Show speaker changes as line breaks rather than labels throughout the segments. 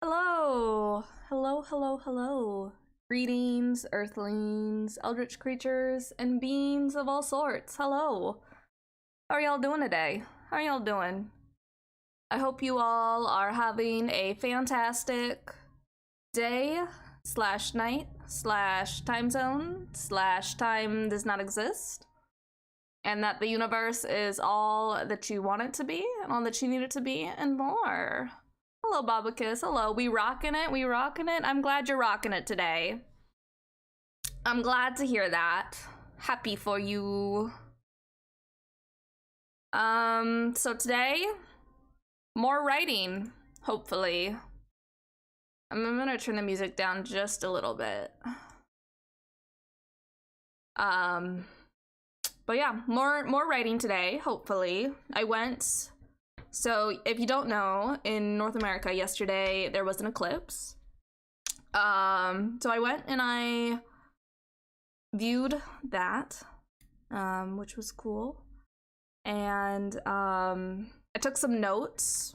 Hello! Hello, hello, hello. Greetings, earthlings, eldritch creatures, and beings of all sorts. Hello. How are y'all doing today? How are y'all doing? I hope you all are having a fantastic day slash night slash time zone slash time does not exist, and that the universe is all that you want it to be and all that you need it to be and more. Hello, Babakis. Hello. We rocking it. We rocking it. I'm glad you're rocking it today. I'm glad to hear that. Happy for you. So today, more writing, hopefully. I'm gonna turn the music down just a little bit. But yeah, more writing today, hopefully. So if you don't know, in North America yesterday there was an eclipse. So I went and I viewed that, which was cool. And I took some notes.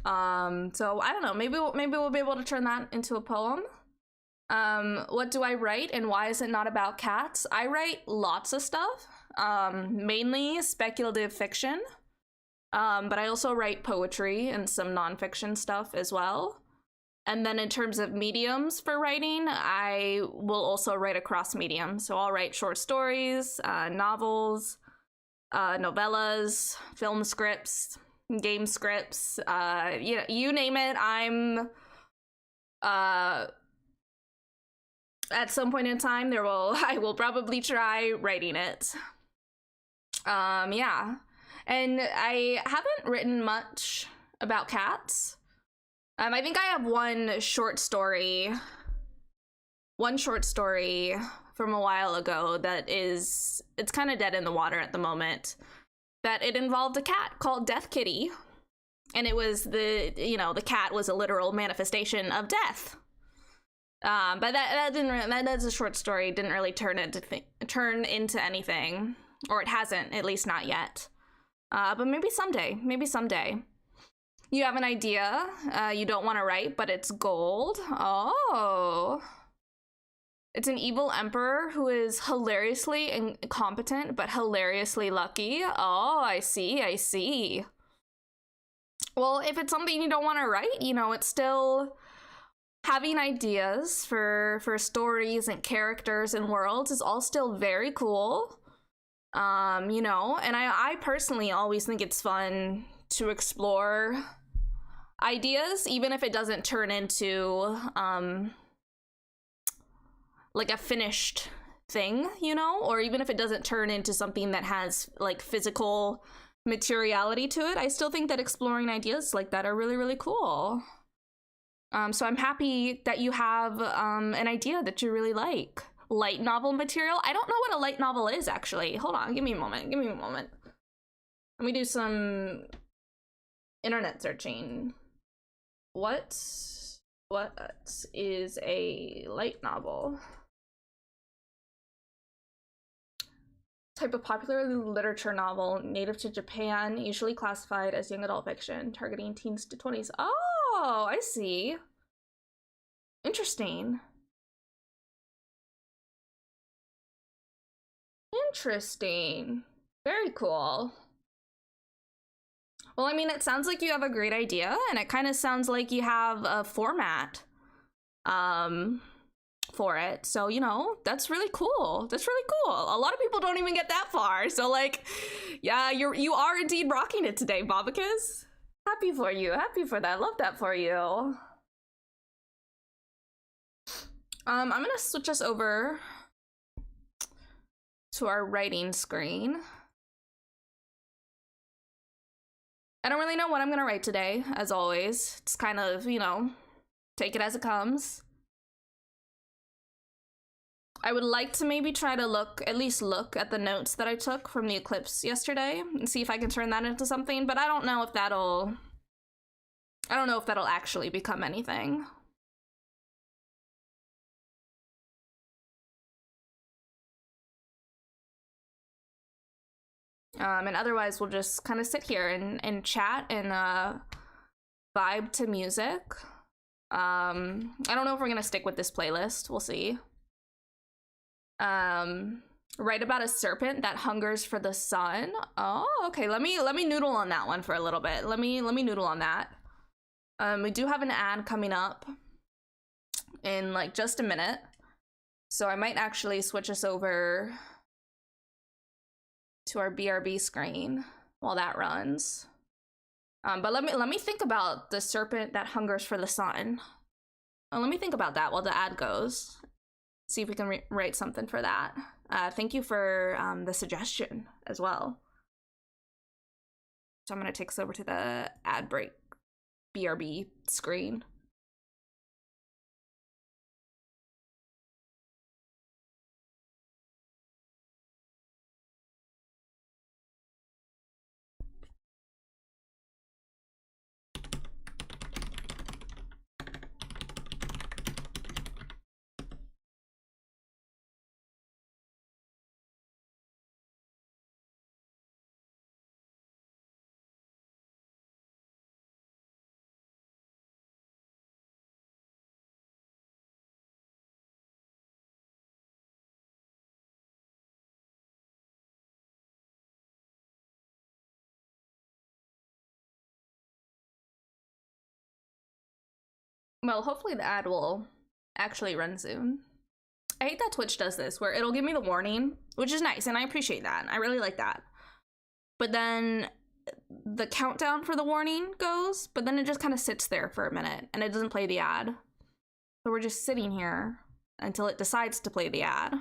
So I don't know, maybe we'll be able to turn that into a poem. What do I write and why is it not about cats? I write lots of stuff. Mainly speculative fiction, but I also write poetry and some nonfiction stuff as well. And then in terms of mediums for writing, I will also write across mediums. So I'll write short stories, novels, novellas, film scripts, game scripts, you name it. I'm at some point in time I will probably try writing it. Yeah, and I haven't written much about cats. I think I have one short story from a while ago that it's kind of dead in the water at the moment, that it involved a cat called Death Kitty, and it was the cat was a literal manifestation of death. But that's a short story, didn't really turn into anything. Or it hasn't, at least not yet. But maybe someday. You have an idea you don't want to write, but it's gold. Oh. It's an evil emperor who is hilariously incompetent, but hilariously lucky. Oh, I see. Well, if it's something you don't want to write, it's still... Having ideas for stories and characters and worlds is all still very cool. And I personally always think it's fun to explore ideas, even if it doesn't turn into like a finished thing, or even if it doesn't turn into something that has like physical materiality to it. I still think that exploring ideas like that are really, really cool. So I'm happy that you have an idea that you really like. Light novel material? I don't know what a light novel is, actually. Hold on, give me a moment. Let me do some internet searching. What is a light novel? Type of popular literature novel, native to Japan, usually classified as young adult fiction, targeting teens to 20s. Oh, I see. Interesting. Very cool. Well, I mean, it sounds like you have a great idea, and it kind of sounds like you have a format for it. So, that's really cool. A lot of people don't even get that far. So, like, yeah, you are indeed rocking it today, Babakis. Happy for you. Happy for that. Love that for you. I'm gonna switch us over to our writing screen. I don't really know what I'm gonna write today, as always. It's kind of, take it as it comes. I would like to maybe try to at least look at the notes that I took from the eclipse yesterday and see if I can turn that into something, but I don't know if that'll actually become anything. And otherwise we'll just kind of sit here and chat and vibe to music. I don't know if we're gonna stick with this playlist. We'll see. Write about a serpent that hungers for the sun. Oh, okay. Let me noodle on that one for a little bit. Let me noodle on that. We do have an ad coming up in like just a minute, so I might actually switch us over to our BRB screen while that runs. But let me think about the serpent that hungers for the sun. Let me think about that while the ad goes. See if we can write something for that. Thank you for the suggestion as well. So I'm gonna take us over to the ad break BRB screen. Well, hopefully the ad will actually run soon. I hate that Twitch does this, where it'll give me the warning, which is nice, and I appreciate that. I really like that. But then the countdown for the warning goes, but then it just kind of sits there for a minute, and it doesn't play the ad. So we're just sitting here until it decides to play the ad.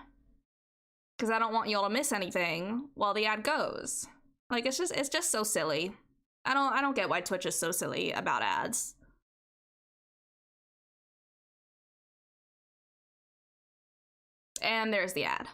Because I don't want y'all to miss anything while the ad goes. Like, it's just so silly. I don't get why Twitch is so silly about ads. And there's the ad.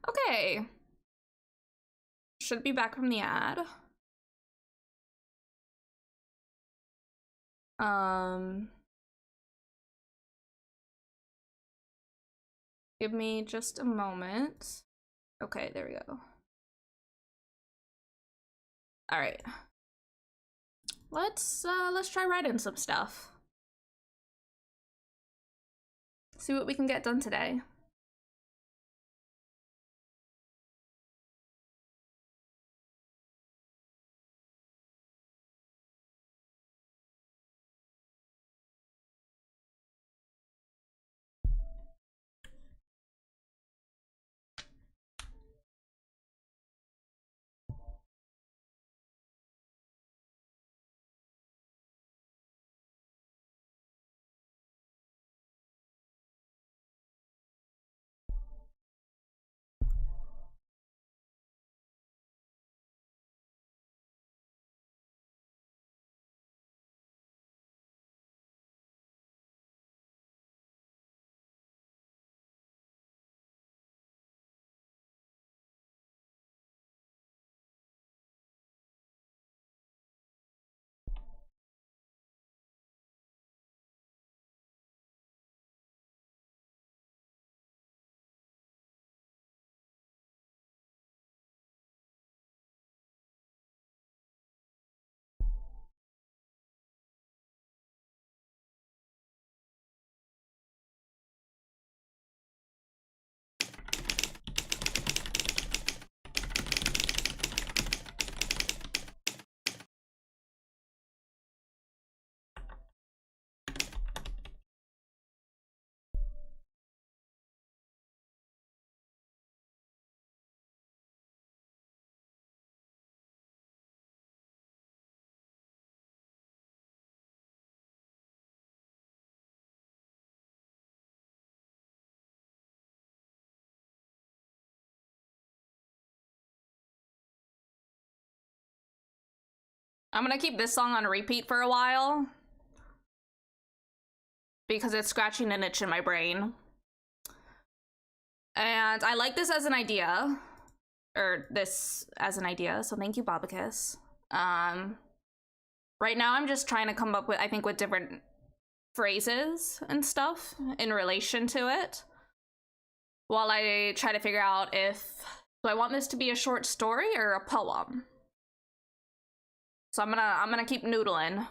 Okay. Should be back from the ad. Give me just a moment. Okay, there we go. All right. Let's try writing some stuff. See what we can get done today. I'm gonna keep this song on repeat for a while because it's scratching an itch in my brain. And I like this as an idea, or this as an idea, so thank you, Babacus. Right now I'm just trying to come up with, I think, with different phrases and stuff in relation to it, while I try to figure out if, do I want this to be a short story or a poem? So I'm gonna keep noodling.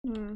Hmm.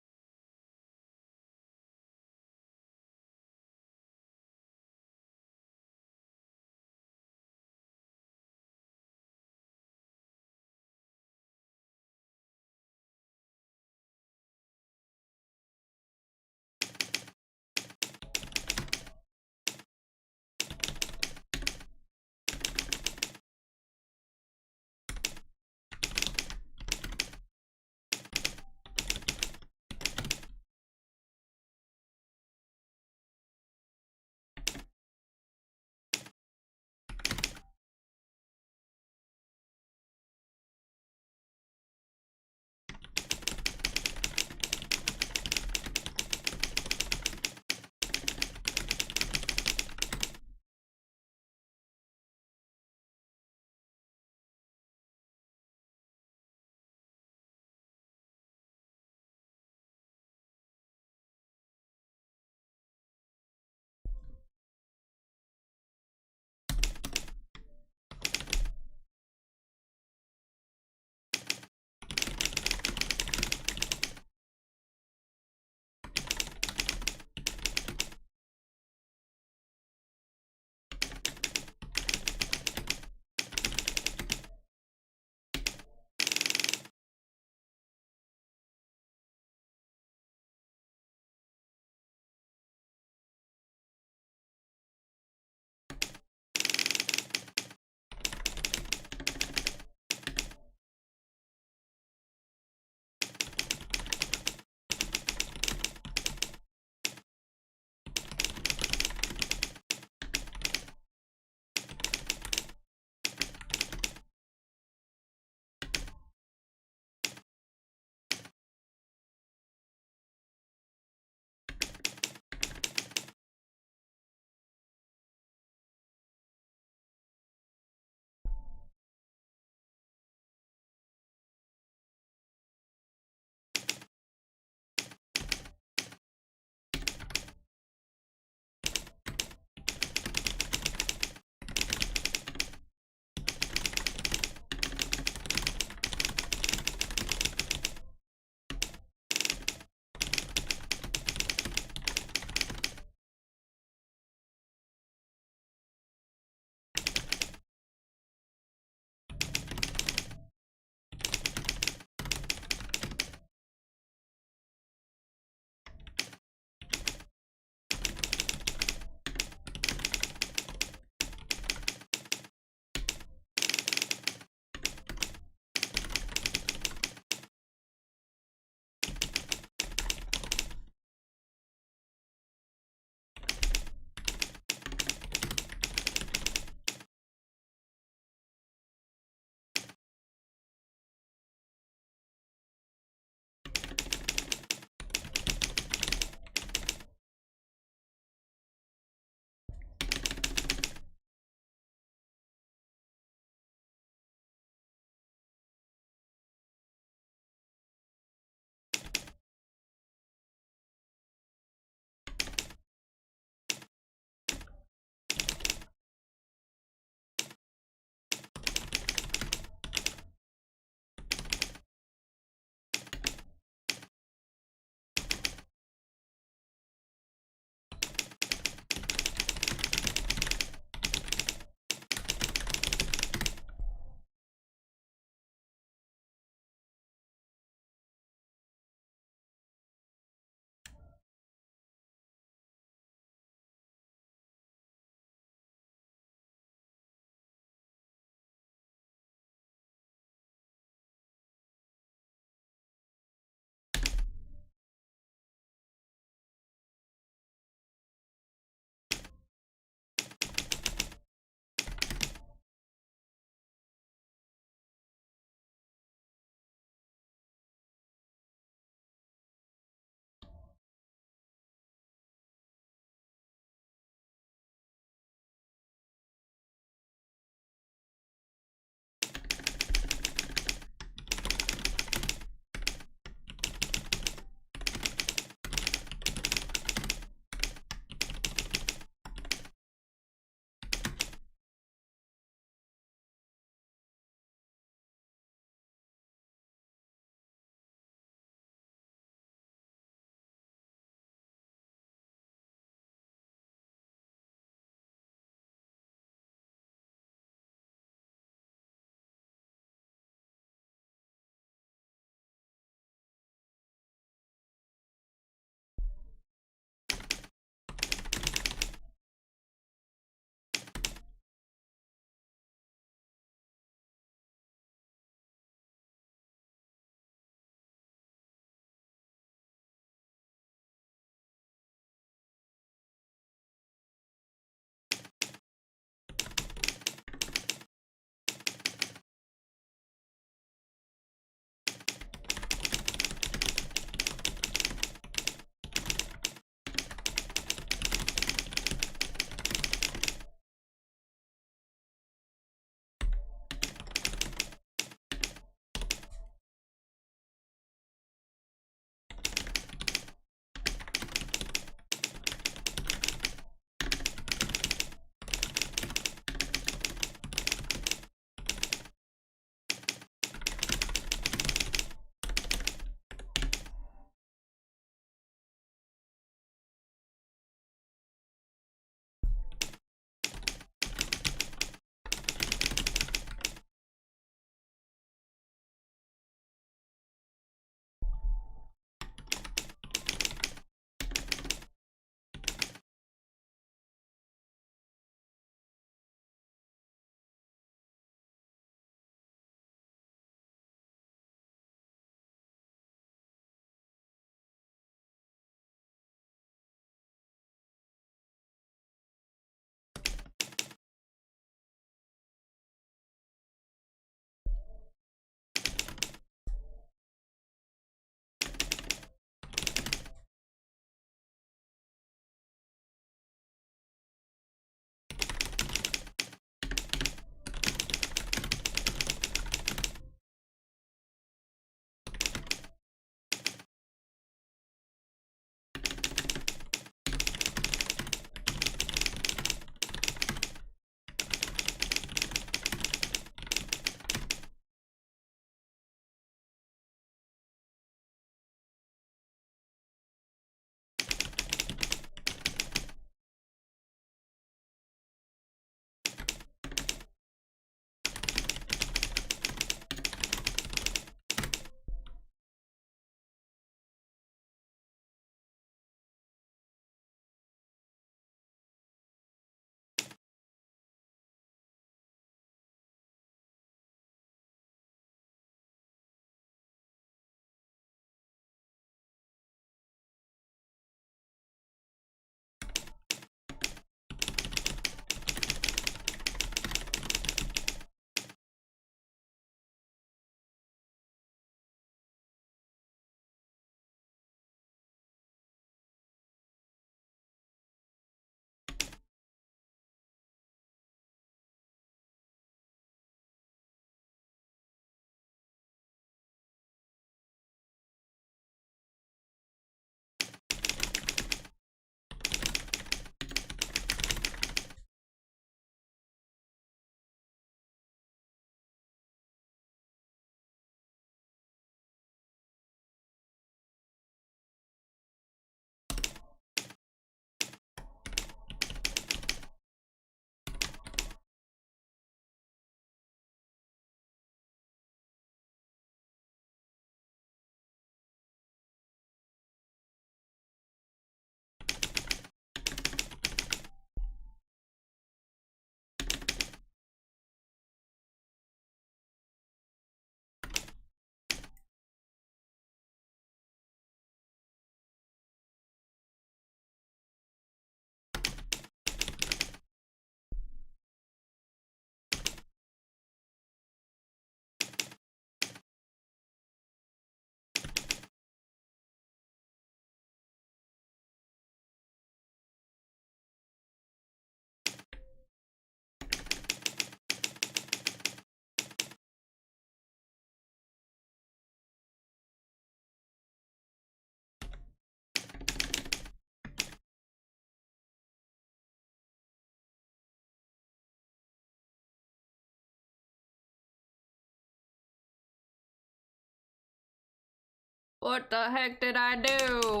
What the heck did I do?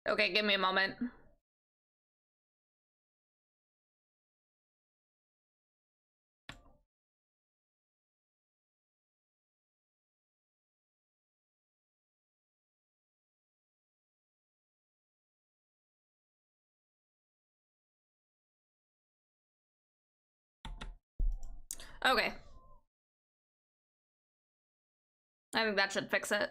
Okay, give me a moment. Okay. I think that should fix it.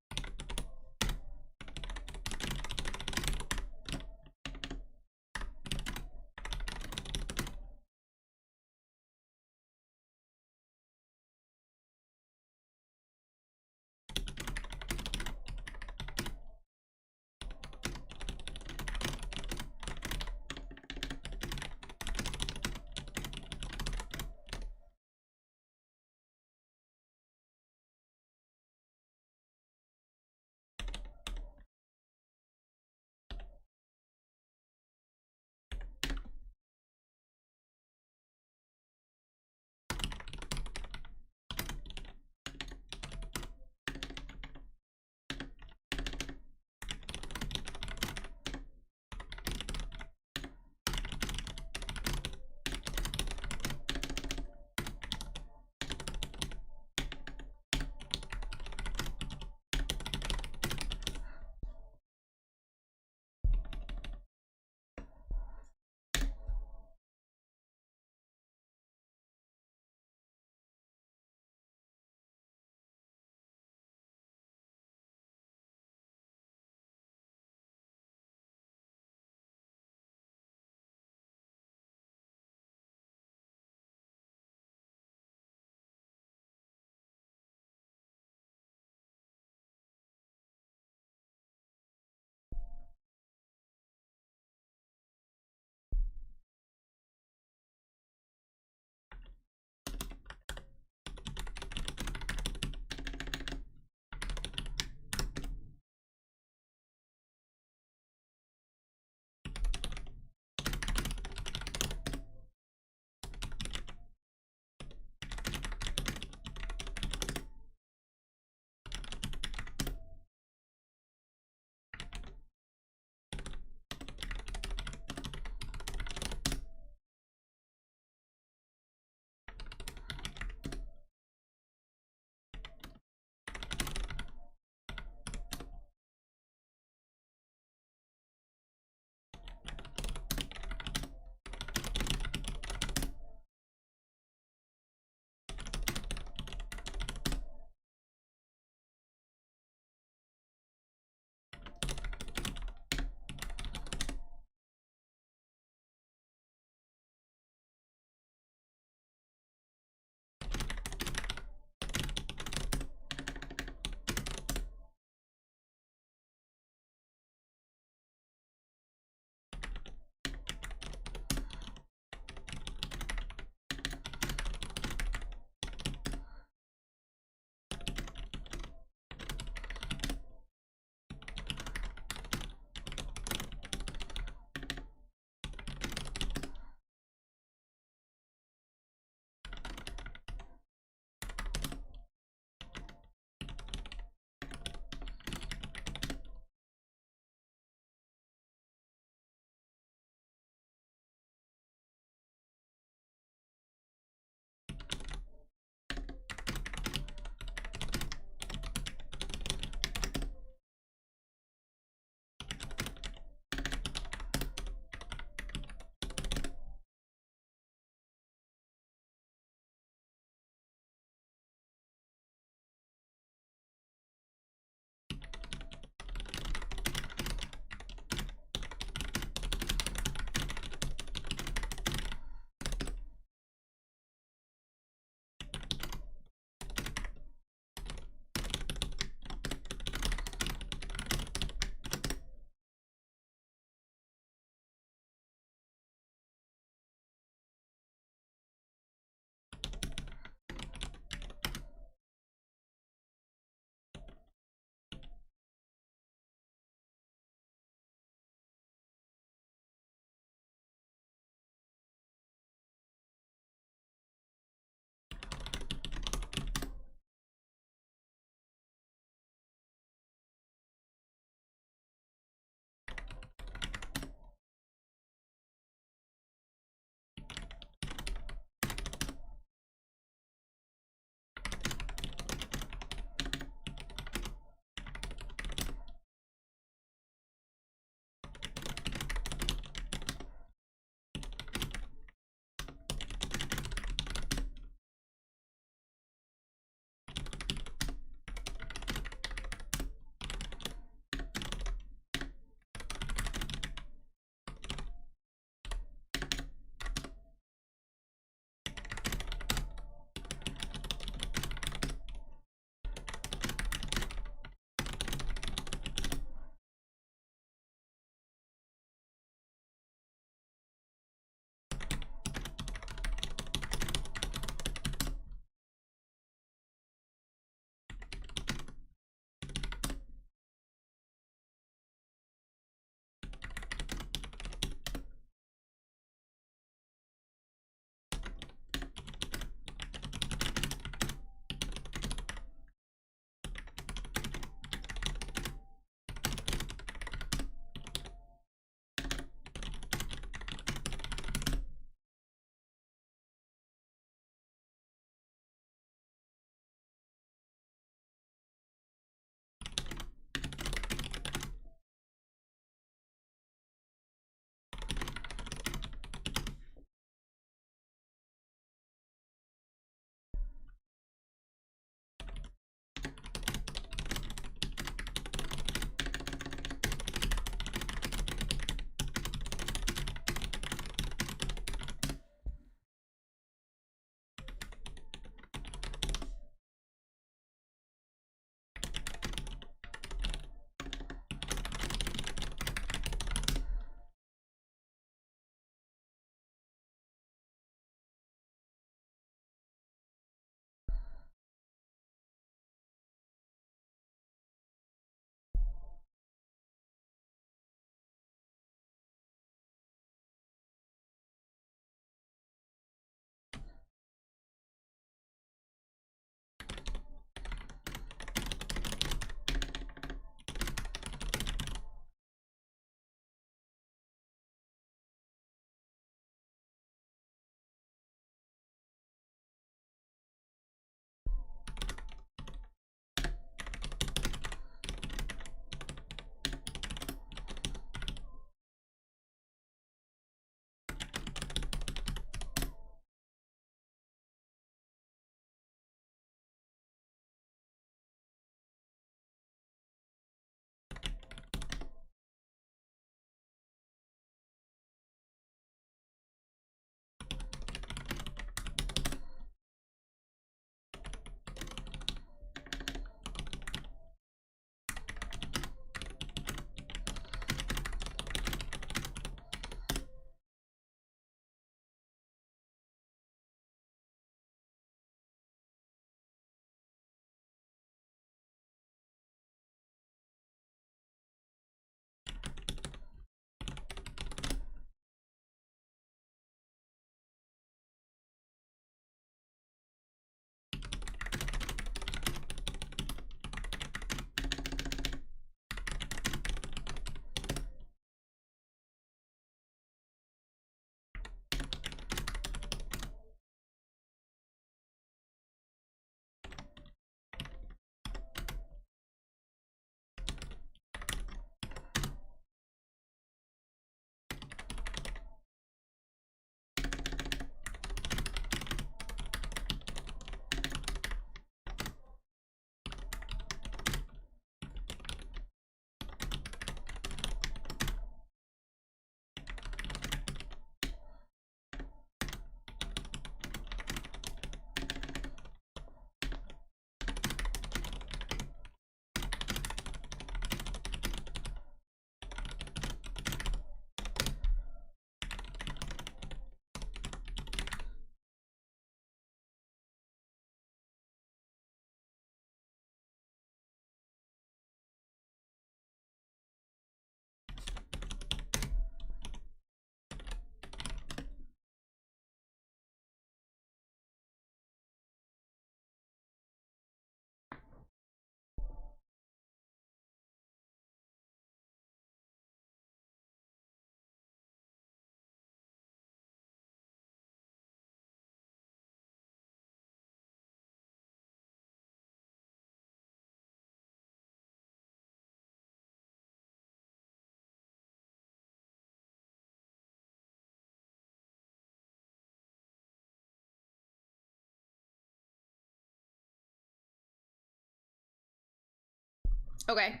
Okay.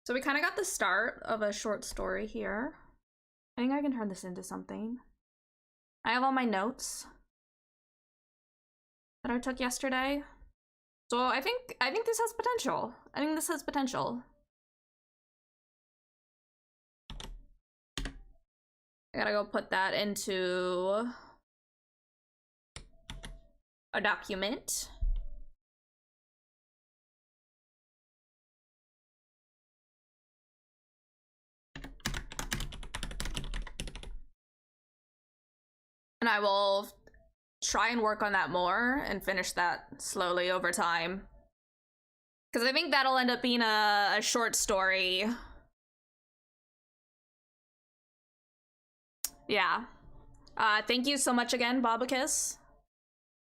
So we kind of got the start of a short story here. I think I can turn this into something. I have all my notes that I took yesterday. So I think this has potential. I think this has potential. I gotta go put that into a document. And I will try and work on that more and finish that slowly over time. Because I think that'll end up being a short story. Yeah. Thank you so much again, Bobicus,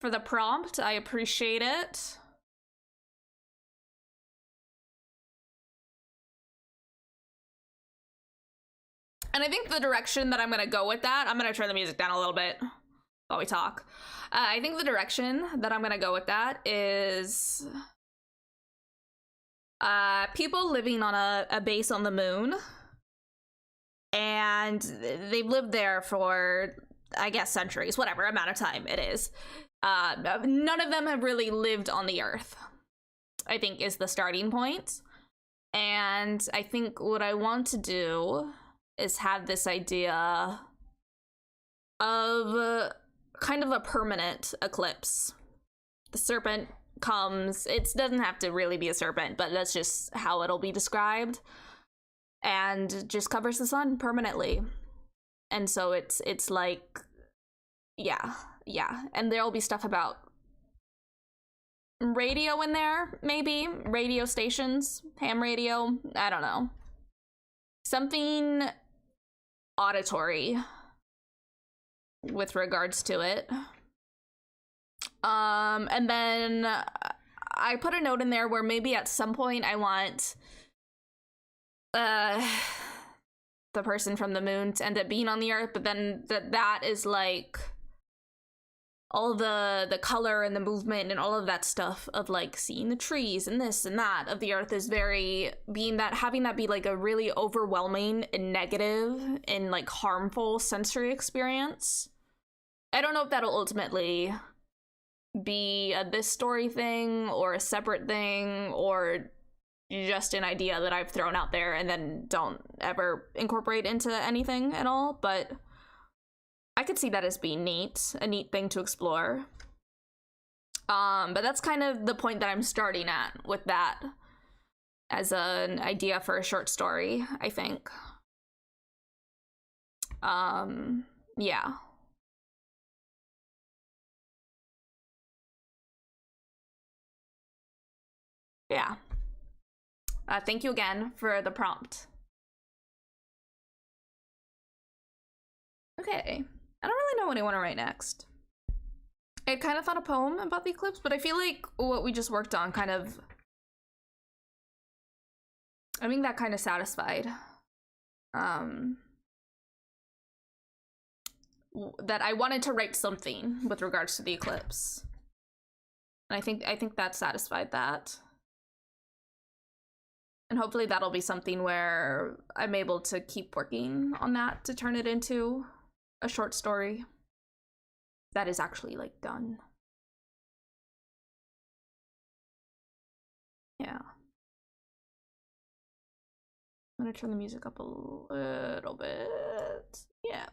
for the prompt. I appreciate it. And I think the direction that I'm gonna go with that, I'm gonna turn the music down a little bit while we talk. I think the direction that I'm gonna go with that is people living on a base on the moon, and they've lived there for, I guess, centuries, whatever amount of time it is. None of them have really lived on the Earth, I think, is the starting point. And I think what I want to do is have this idea of kind of a permanent eclipse. The serpent comes, it doesn't have to really be a serpent, but that's just how it'll be described, and just covers the sun permanently. And so it's like, yeah, and there'll be stuff about radio in there, maybe radio stations, ham radio, I don't know, something auditory with regards to it. And then I put a note in there where maybe at some point I want the person from the moon to end up being on the Earth, but then that is like all the color and the movement and all of that stuff of like seeing the trees and this and that of the Earth is very, being that, having that be like a really overwhelming and negative and like harmful sensory experience. I don't know if that'll ultimately be a this story thing or a separate thing or just an idea that I've thrown out there and then don't ever incorporate into anything at all, but I could see that as being neat, a neat thing to explore. But that's kind of the point that I'm starting at with that as an idea for a short story, I think. Yeah. Yeah. Thank you again for the prompt. Okay. I don't really know what I want to write next. I kind of thought a poem about the eclipse, but I feel like what we just worked on kind of, I think that kind of satisfied. That I wanted to write something with regards to the eclipse. And I think that satisfied that. And hopefully that'll be something where I'm able to keep working on that to turn it into a short story that is actually like done. Yeah. I'm gonna turn the music up a little bit. Yeah.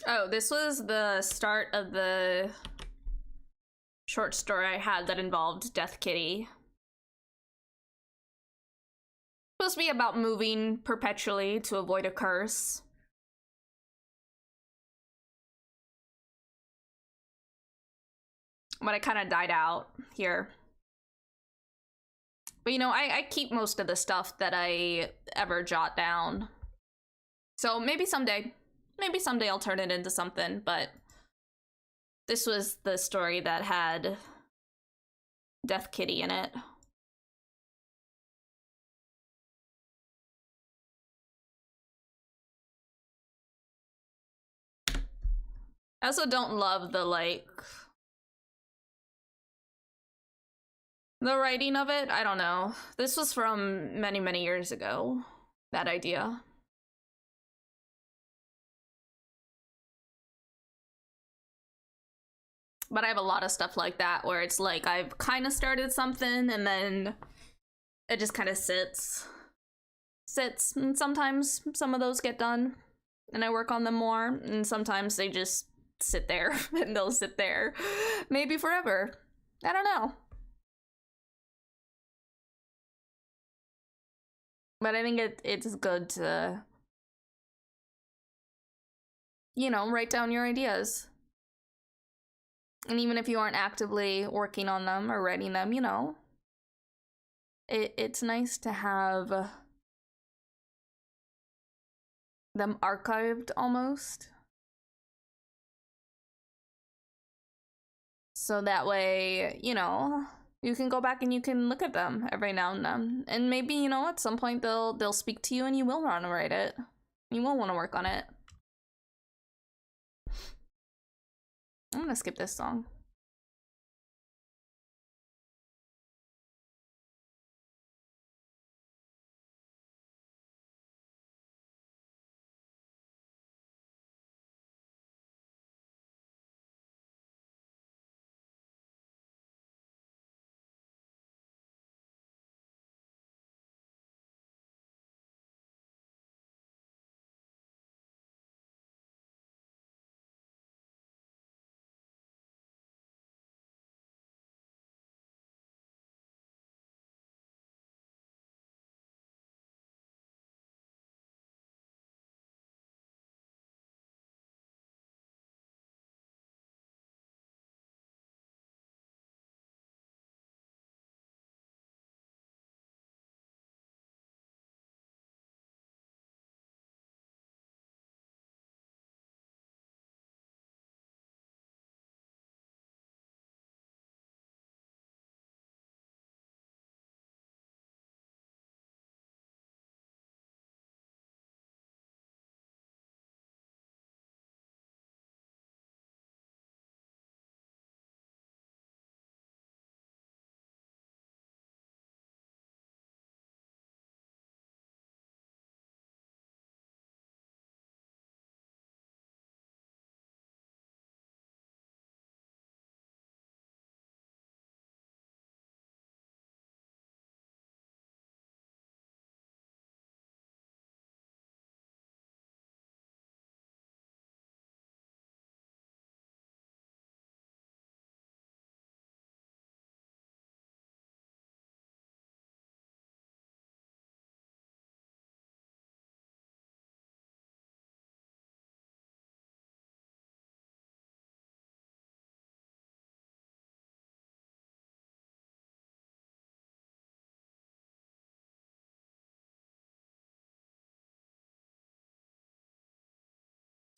Oh, this was the start of the short story I had that involved Death Kitty. Supposed to be about moving perpetually to avoid a curse. But I kind of died out here. But you know, I keep most of the stuff that I ever jot down. So maybe someday I'll turn it into something, but this was the story that had Death Kitty in it. I also don't love the, like, the writing of it. I don't know. This was from many, many years ago, that idea. But I have a lot of stuff like that where it's like I've kind of started something and then it just kind of sits. And sometimes some of those get done and I work on them more, and sometimes they just sit there and they'll sit there maybe forever. I don't know. But I think it's good to, you know, write down your ideas. And even if you aren't actively working on them or writing them, you know, it's nice to have them archived almost. So that way, you know, you can go back and you can look at them every now and then. And maybe, you know, at some point they'll speak to you and you will want to write it. You will want to work on it. I'm gonna skip this song.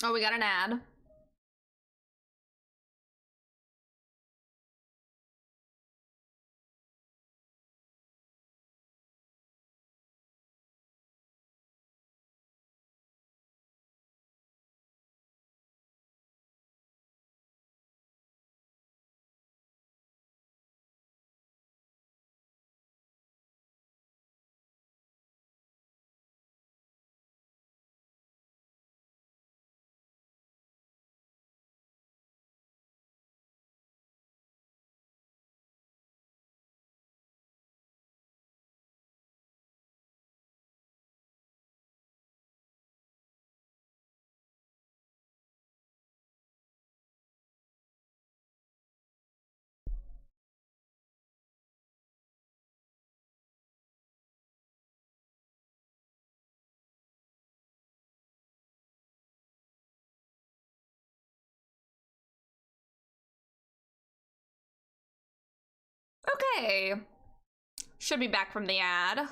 Oh, we got an ad. Okay. Should be back from the ad.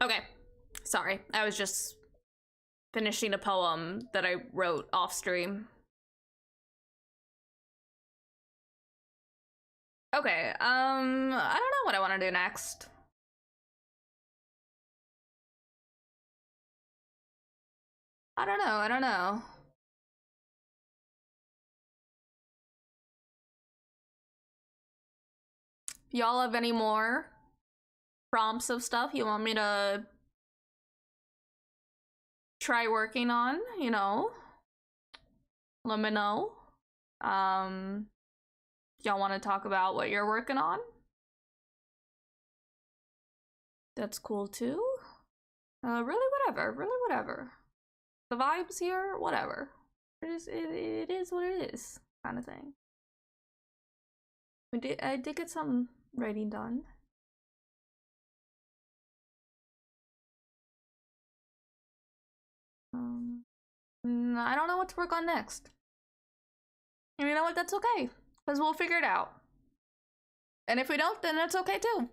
Okay. Sorry. I was just finishing a poem that I wrote off stream. Okay, I don't know what I want to do next. I don't know. Y'all have any more prompts of stuff you want me to try working on, you know? Let me know. Y'all want to talk about what you're working on? That's cool too. Really whatever. The vibes here, whatever. It is what it is, kind of thing. I did get some writing done. I don't know what to work on next. And you know what? That's okay, because we'll figure it out. And if we don't, then that's okay too.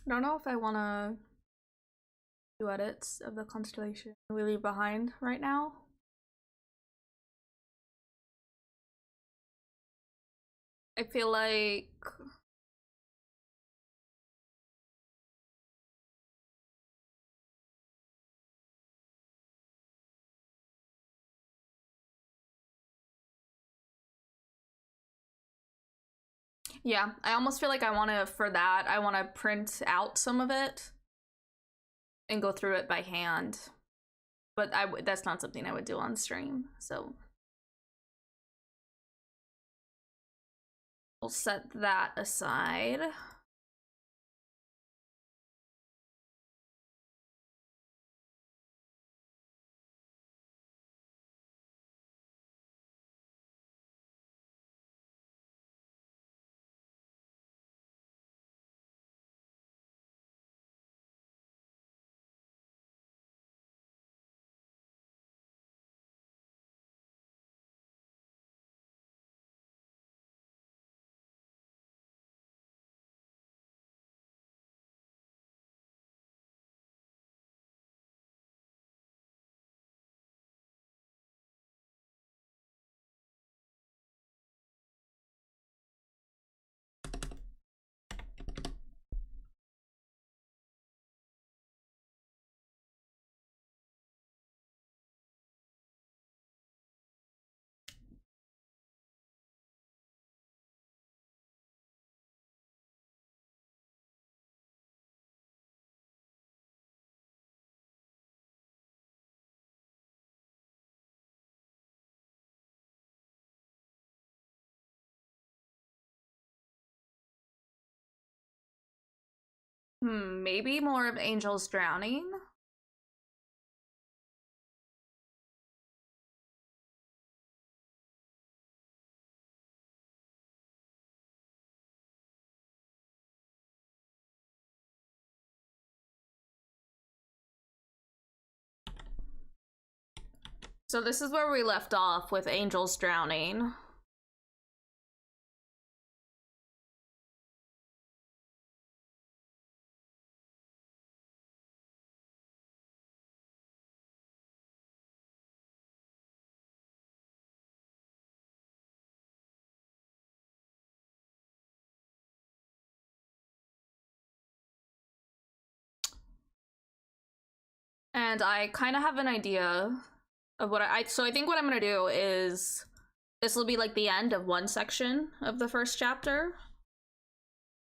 I don't know if I want to do edits of the constellation we leave behind right now. I feel like yeah, I almost feel like I want to, for that, I want to print out some of it and go through it by hand. But that's not something I would do on stream, so we'll set that aside. Maybe more of Angel's drowning. So this is where we left off with Angel's drowning. And I kind of have an idea of what so I think what I'm gonna do is this will be like the end of one section of the first chapter,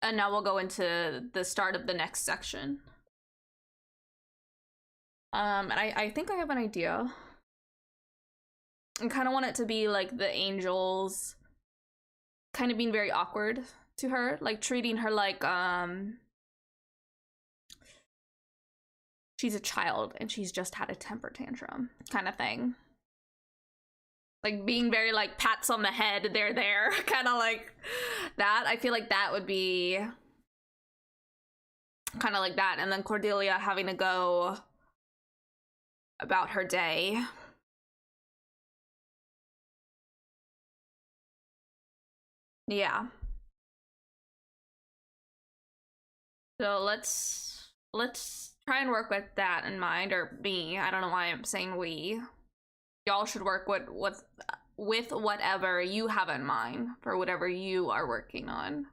and now we'll go into the start of the next section. And I think I have an idea. I kind of want it to be like the angels kind of being very awkward to her, like treating her like she's a child and she's just had a temper tantrum kind of thing. Like being very like pats on the head, they're there, kind of like that. I feel like that would be kind of like that. And then Cordelia having to go about her day. Yeah. So let's try and work with that in mind, or me. I don't know why I'm saying we. Y'all should work with whatever you have in mind for whatever you are working on.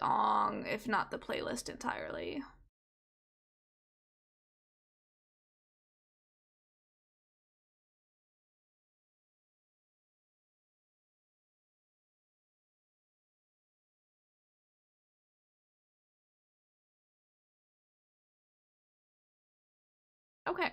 Song, if not the playlist entirely. Okay.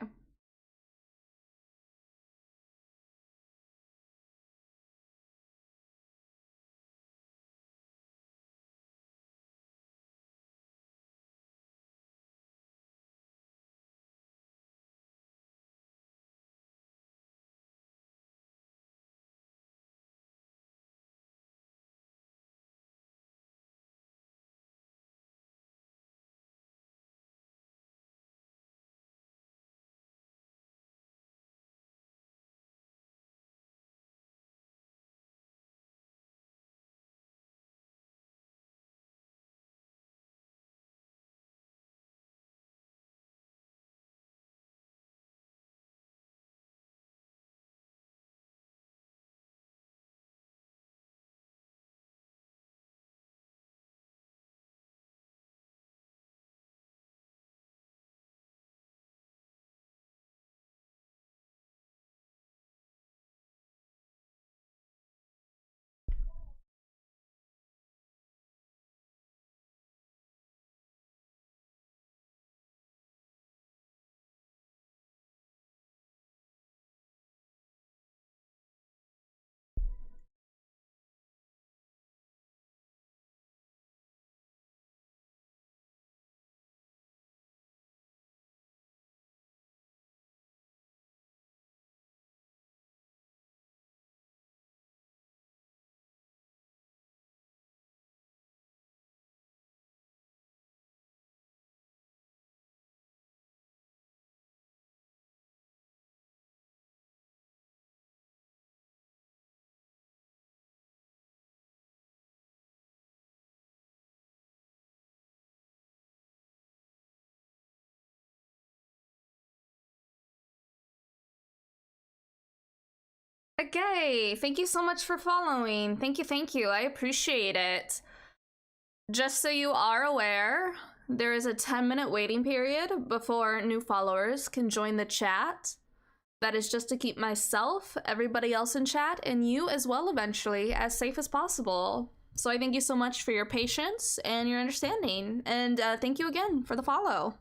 Okay, thank you so much for following. Thank you. I appreciate it. Just so you are aware, there is a 10-minute waiting period before new followers can join the chat. That is just to keep myself, everybody else in chat, and you as well eventually as safe as possible. So I thank you so much for your patience and your understanding. And thank you again for the follow.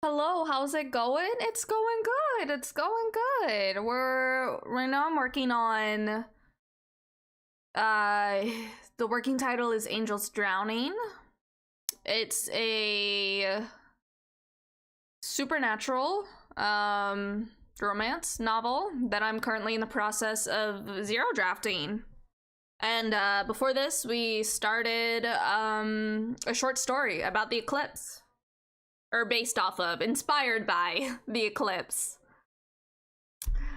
Hello, how's it going? It's going good. It's going good. We're right now I'm working on uh the working title is Angels Drowning. It's a supernatural romance novel that I'm currently in the process of zero drafting. And before this, we started a short story about the eclipse. Or based off of, inspired by the eclipse.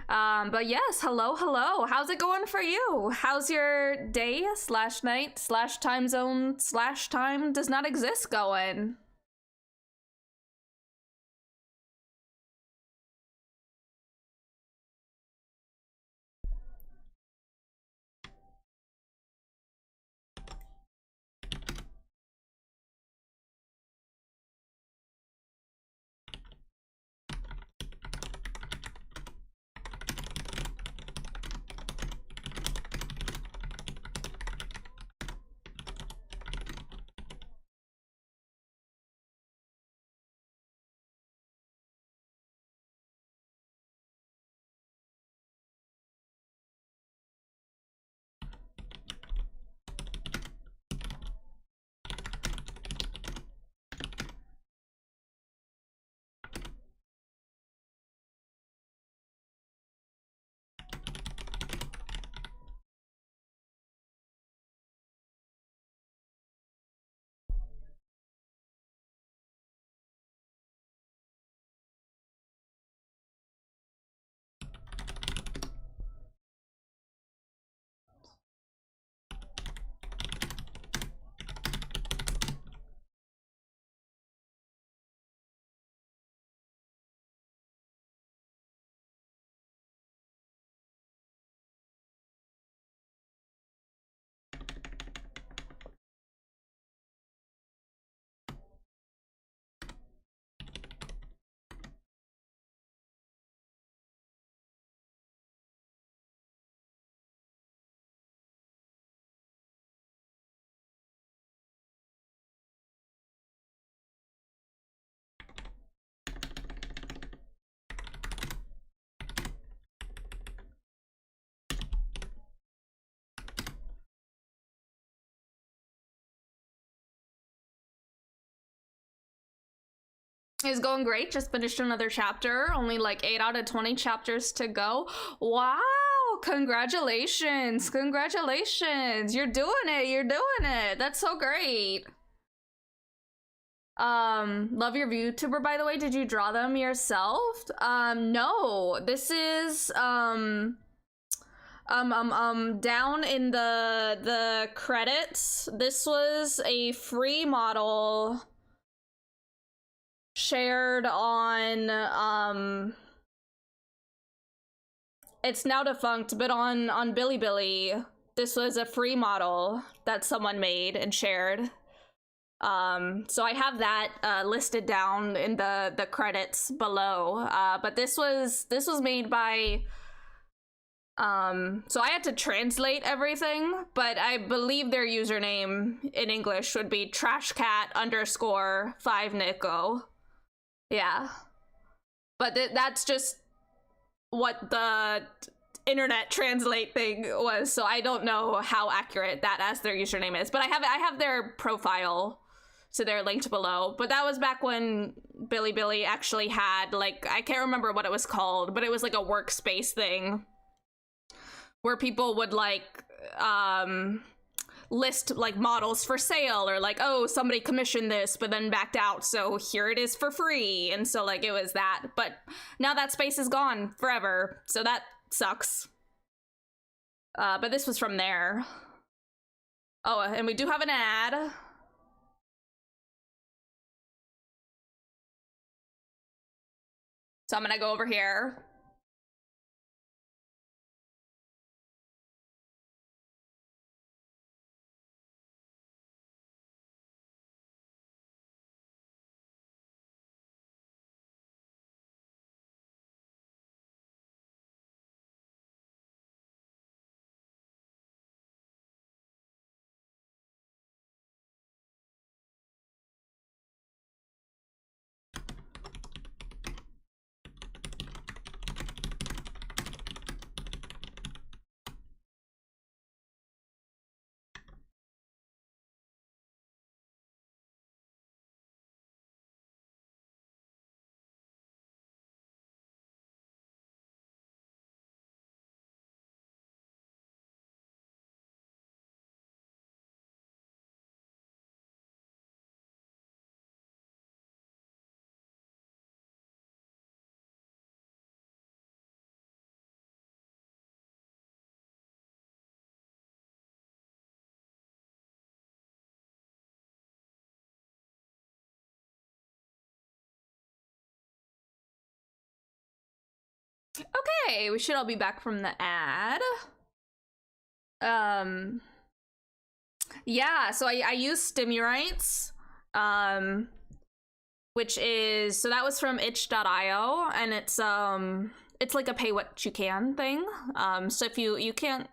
But yes, hello. How's it going for you? How's your day slash night slash time zone slash time does not exist going? It's going great. Just finished another chapter. Only like 8 out of 20 chapters to go. Wow. Congratulations. Congratulations. You're doing it. You're doing it. That's so great. Love your VTuber, by the way. Did you draw them yourself? No. This is down in the credits. This was a free model shared on it's now defunct, but on Bilibili. This was a free model that someone made and shared. So I have that listed down in the credits below. But this was made by so I had to translate everything, but I believe their username in English would be trashcat_5nico. Yeah. But that's just what the internet translate thing was, so I don't know how accurate that as their username is. But I have their profile, so they're linked below. But that was back when Bilibili actually had, like, I can't remember what it was called, but it was like a workspace thing where people would like list like models for sale, or like, oh, somebody commissioned this but then backed out, so here it is for free. And so like it was that, but now that space is gone forever, so that sucks. But this was from there. Oh, and we do have an ad. So I'm gonna go over here. Okay, we should all be back from the ad. Yeah, so I use Stimurites, which is, so that was from itch.io, and it's like a pay what you can thing. So if you can't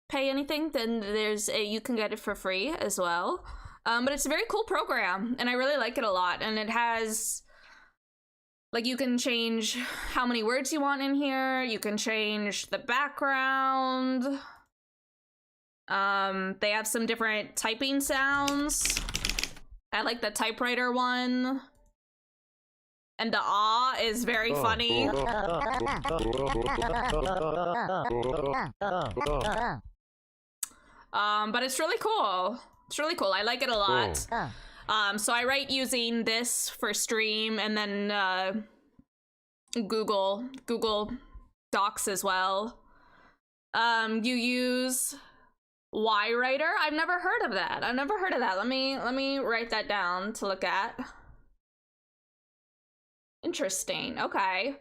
pay anything, then you can get it for free as well. But it's a very cool program, and I really like it a lot, and it has, like, you can change how many words you want in here, you can change the background. They have some different typing sounds. I like the typewriter one. And the ah is very funny. But it's really cool. It's really cool. I like it a lot. So I write using this for stream, and then Google Docs as well. You use YWriter. I've never heard of that. Let me write that down to look at. Interesting. Okay.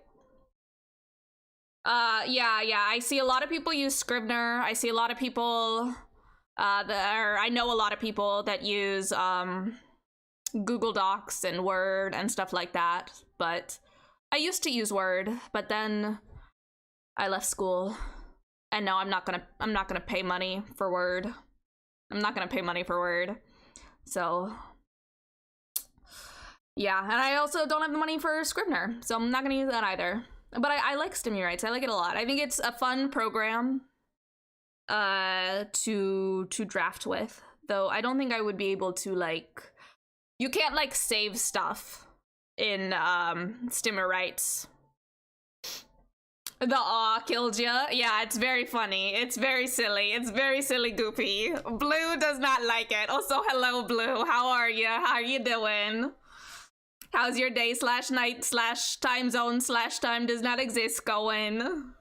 Yeah. I see a lot of people use Scrivener. I see a lot of people I know a lot of people that use Google Docs and Word and stuff like that. But I used to use Word, but then I left school. And no, I'm not gonna pay money for Word. So yeah, and I also don't have the money for Scrivener, so I'm not gonna use that either. But I like Stimurites. I like it a lot. I think it's a fun program to draft with. Though I don't think I would be able to, like, you can't like save stuff in Stimurites. The aw killed ya. Yeah, it's very funny. It's very silly. It's very silly goofy. Blue does not like it. Also, hello, Blue. How are you? How are you doing? How's your day / night / time zone / time does not exist going?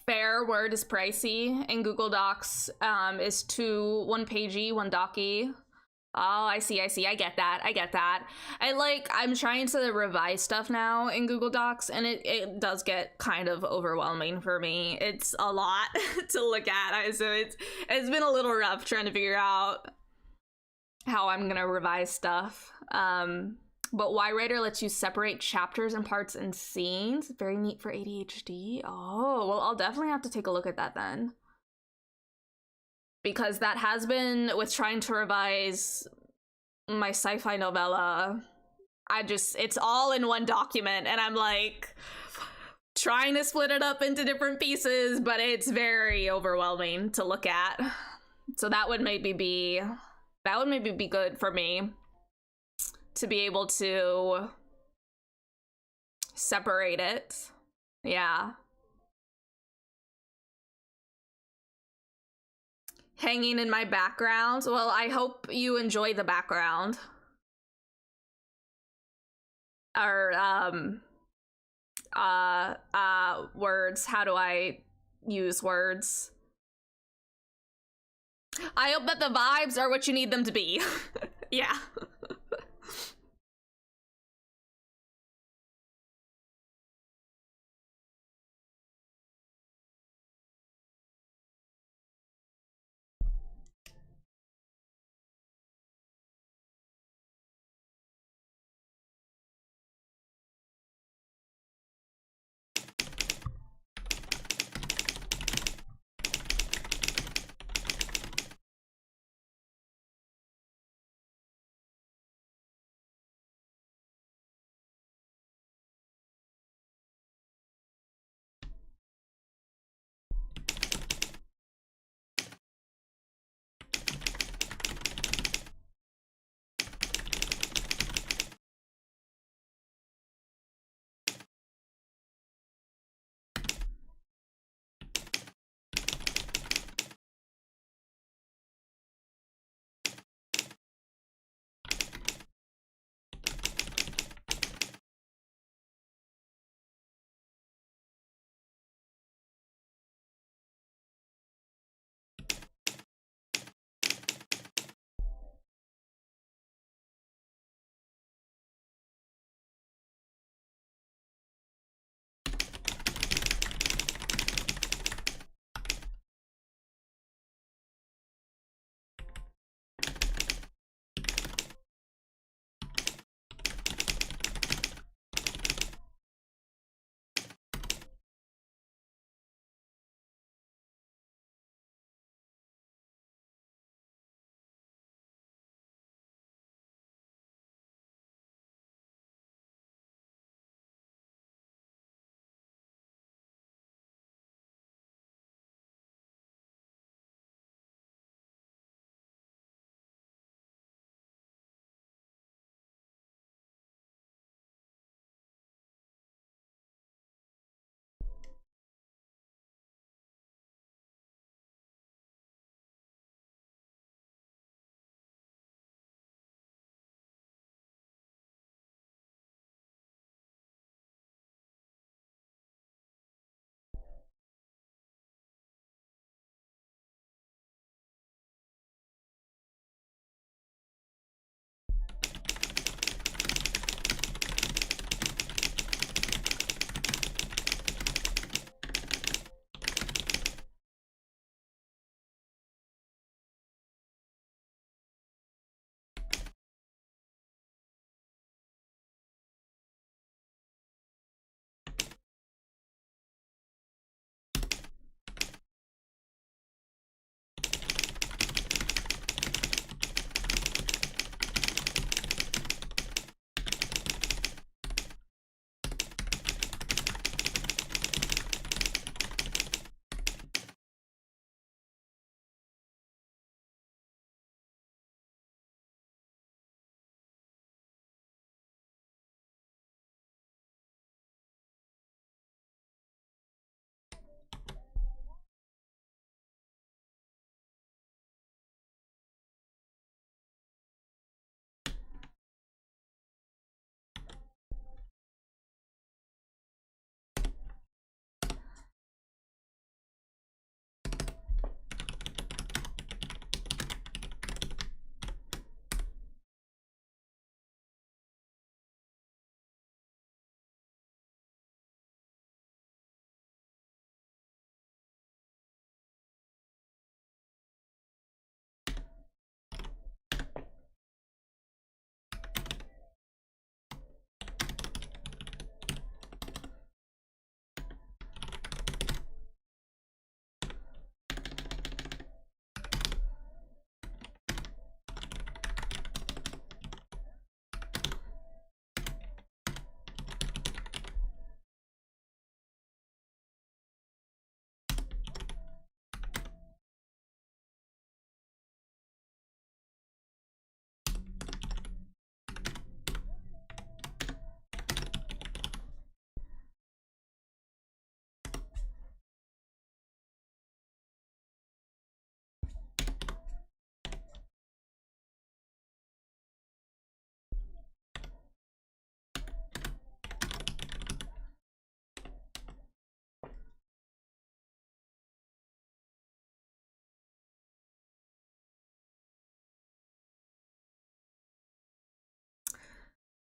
Fair. Word is pricey, and Google Docs is one pagey, one docky. Oh, I see. I get that. I'm trying to revise stuff now in Google Docs, and it does get kind of overwhelming for me. It's a lot to look at. So it's been a little rough trying to figure out how I'm gonna revise stuff. But YWriter lets you separate chapters and parts and scenes. Very neat for ADHD. Oh, well, I'll definitely have to take a look at that then. Because that has been, with trying to revise my sci-fi novella, it's all in one document, and I'm like trying to split it up into different pieces, but it's very overwhelming to look at. So that would maybe be good for me to be able to separate it. Yeah. Hanging in my background. Well, I hope you enjoy the background. Or words. How do I use words? I hope that the vibes are what you need them to be. Yeah.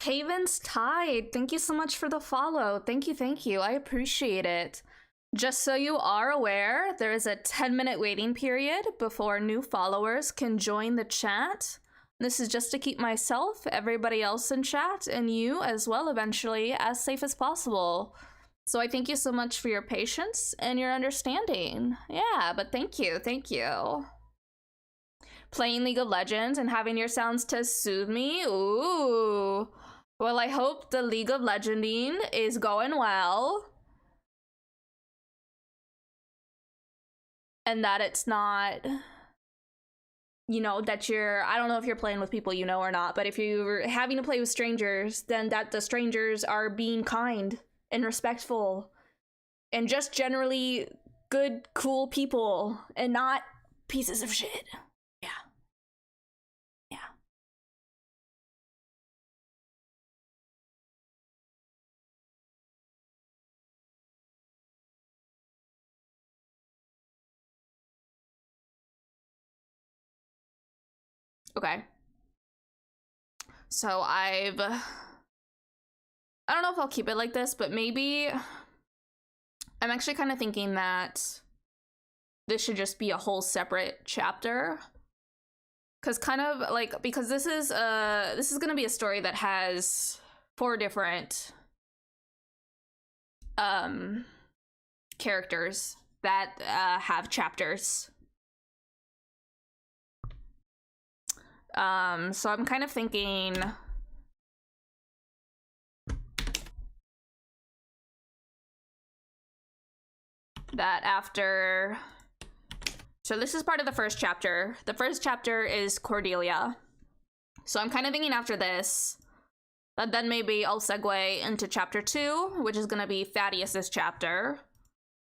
Haven's Tide, thank you so much for the follow. Thank you. I appreciate it. Just so you are aware, there is a 10-minute waiting period before new followers can join the chat. This is just to keep myself, everybody else in chat, and you as well eventually as safe as possible. So I thank you so much for your patience and your understanding. Yeah, but thank you. Playing League of Legends and having your sounds to soothe me? Ooh. Well, I hope the League of Legending is going well. And that it's not, you know, that you're, I don't know if you're playing with people you know or not, but if you're having to play with strangers, then that the strangers are being kind and respectful and just generally good, cool people and not pieces of shit. Yeah. Okay. So I don't know if I'll keep it like this, but maybe I'm actually kind of thinking that this should just be a whole separate chapter. Cause kind of like, because this is gonna be a story that has 4 different characters that have chapters. So I'm kind of thinking that after, so this is part of the first chapter. The first chapter is Cordelia. So I'm kind of thinking after this, that then maybe I'll segue into chapter 2, which is gonna be Thaddeus's chapter.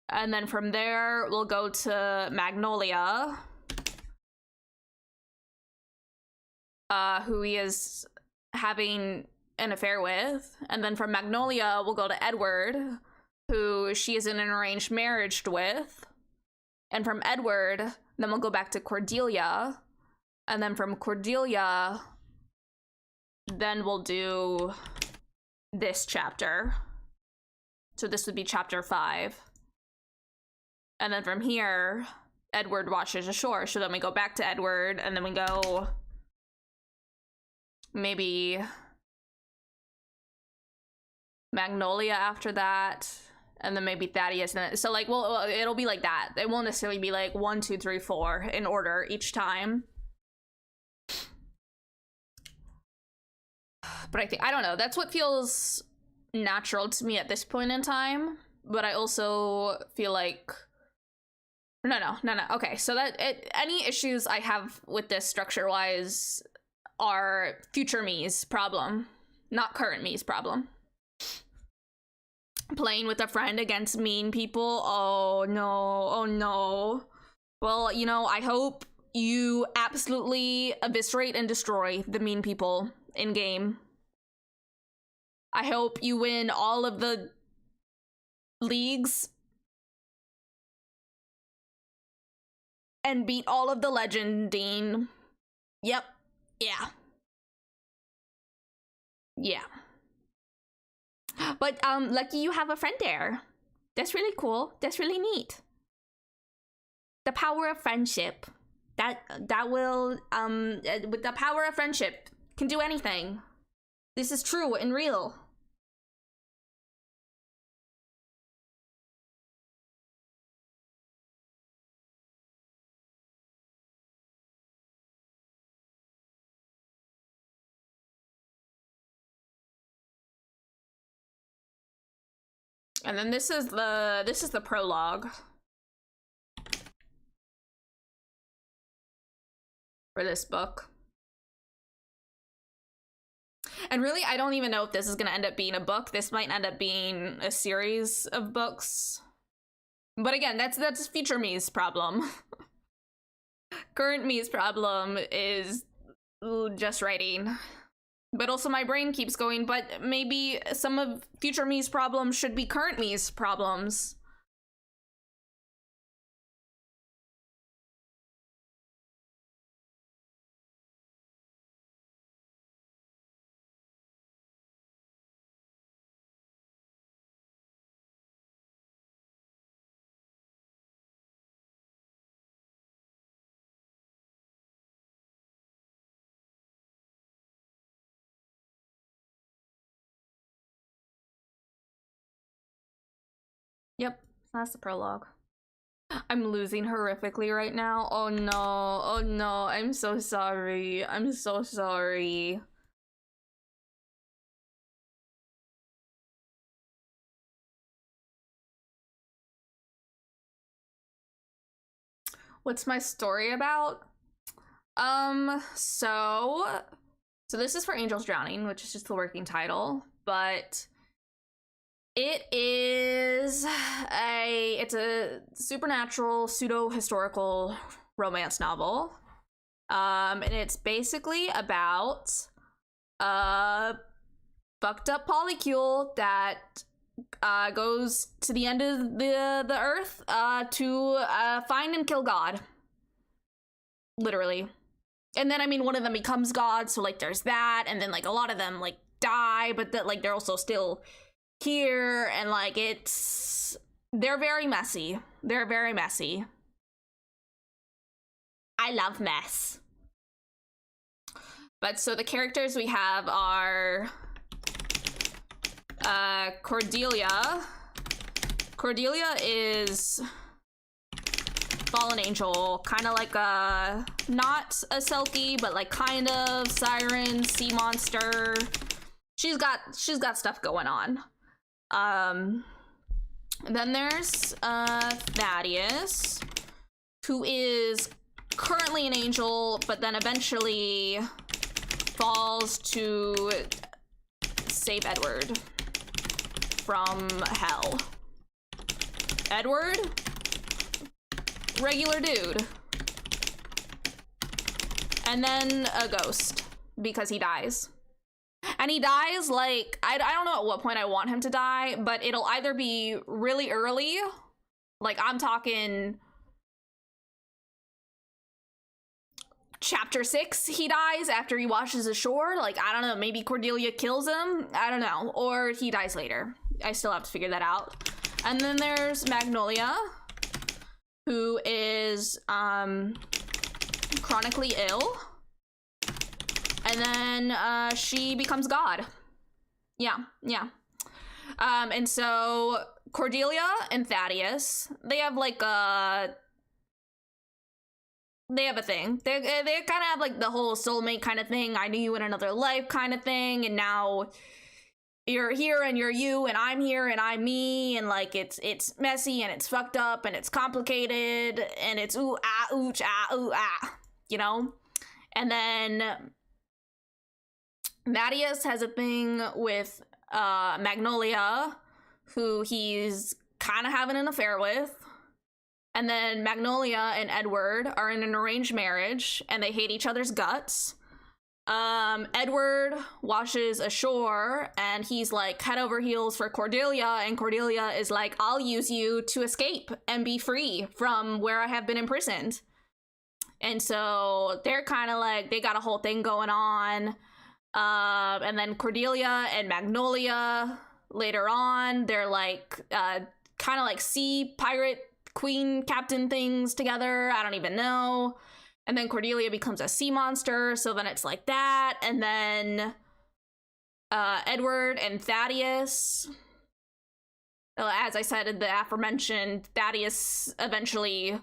And then from there, we'll go to Magnolia, who he is having an affair with. And then from Magnolia, we'll go to Edward, who she is in an arranged marriage with. And from Edward, then we'll go back to Cordelia. And then from Cordelia, then we'll do this chapter. So this would be chapter 5. And then from here, Edward washes ashore. So then we go back to Edward, and then we go maybe Magnolia after that, and then maybe Thaddeus. And so like, well, it'll be like that. It won't necessarily be like 1, 2, 3, 4 in order each time. But I don't know, that's what feels natural to me at this point in time. But I also feel like, no. Okay, so that any issues I have with this structure-wise are future me's problem, not current me's problem. Playing with a friend against mean people, oh no. Well, you know, I hope you absolutely eviscerate and destroy the mean people in game. I hope you win all of the leagues and beat all of the legending. Yep. Yeah. But lucky you have a friend there. That's really cool. That's really neat. The power of friendship. That will with the power of friendship can do anything. This is true and real. And then this is the prologue for this book. And really, I don't even know if this is gonna end up being a book. This might end up being a series of books. But again, that's future me's problem. Current me's problem is just writing. But also my brain keeps going, but maybe some of future me's problems should be current me's problems. Yep, that's the prologue. I'm losing horrifically right now. Oh no, oh no, I'm so sorry. I'm so sorry. What's my story about? So this is for Angels Drowning, which is just the working title, but it's a supernatural pseudo-historical romance novel. And it's basically about a fucked up polycule that goes to the end of the earth to find and kill God. Literally. And then, I mean, one of them becomes God, so, like, there's that, and then, like, a lot of them, like, die, but that, like, they're also still here, and, like, they're very messy. They're very messy. I love mess. But so the characters we have are Cordelia. Cordelia is fallen angel, kind of like a, not a Selkie, but like kind of siren, sea monster. She's got stuff going on. Then there's Thaddeus, who is currently an angel, but then eventually falls to save Edward from hell. Edward? Regular dude. And then a ghost, because he dies. And he dies, like, I don't know at what point I want him to die, but it'll either be really early, like, I'm talking chapter 6, he dies after he washes ashore, like, I don't know, maybe Cordelia kills him, I don't know, or he dies later. I still have to figure that out. And then there's Magnolia, who is chronically ill, and then she becomes God. Yeah. And so Cordelia and Thaddeus, they have like they have a thing. They kind of have like the whole soulmate kind of thing. I knew you in another life kind of thing, and now you're here and you're you, and I'm here and I'm me, and like it's messy and it's fucked up and it's complicated and it's ooh ah, you know? And then Thaddeus has a thing with Magnolia, who he's kind of having an affair with. And then Magnolia and Edward are in an arranged marriage and they hate each other's guts. Edward washes ashore and he's like head over heels for Cordelia, and Cordelia is like, I'll use you to escape and be free from where I have been imprisoned. And so they're kind of like, they got a whole thing going on. And then Cordelia and Magnolia later on, they're like kind of like sea pirate queen captain things together. I don't even know. And then Cordelia becomes a sea monster, so then it's like that. And then Edward and Thaddeus, as I said in the aforementioned, Thaddeus eventually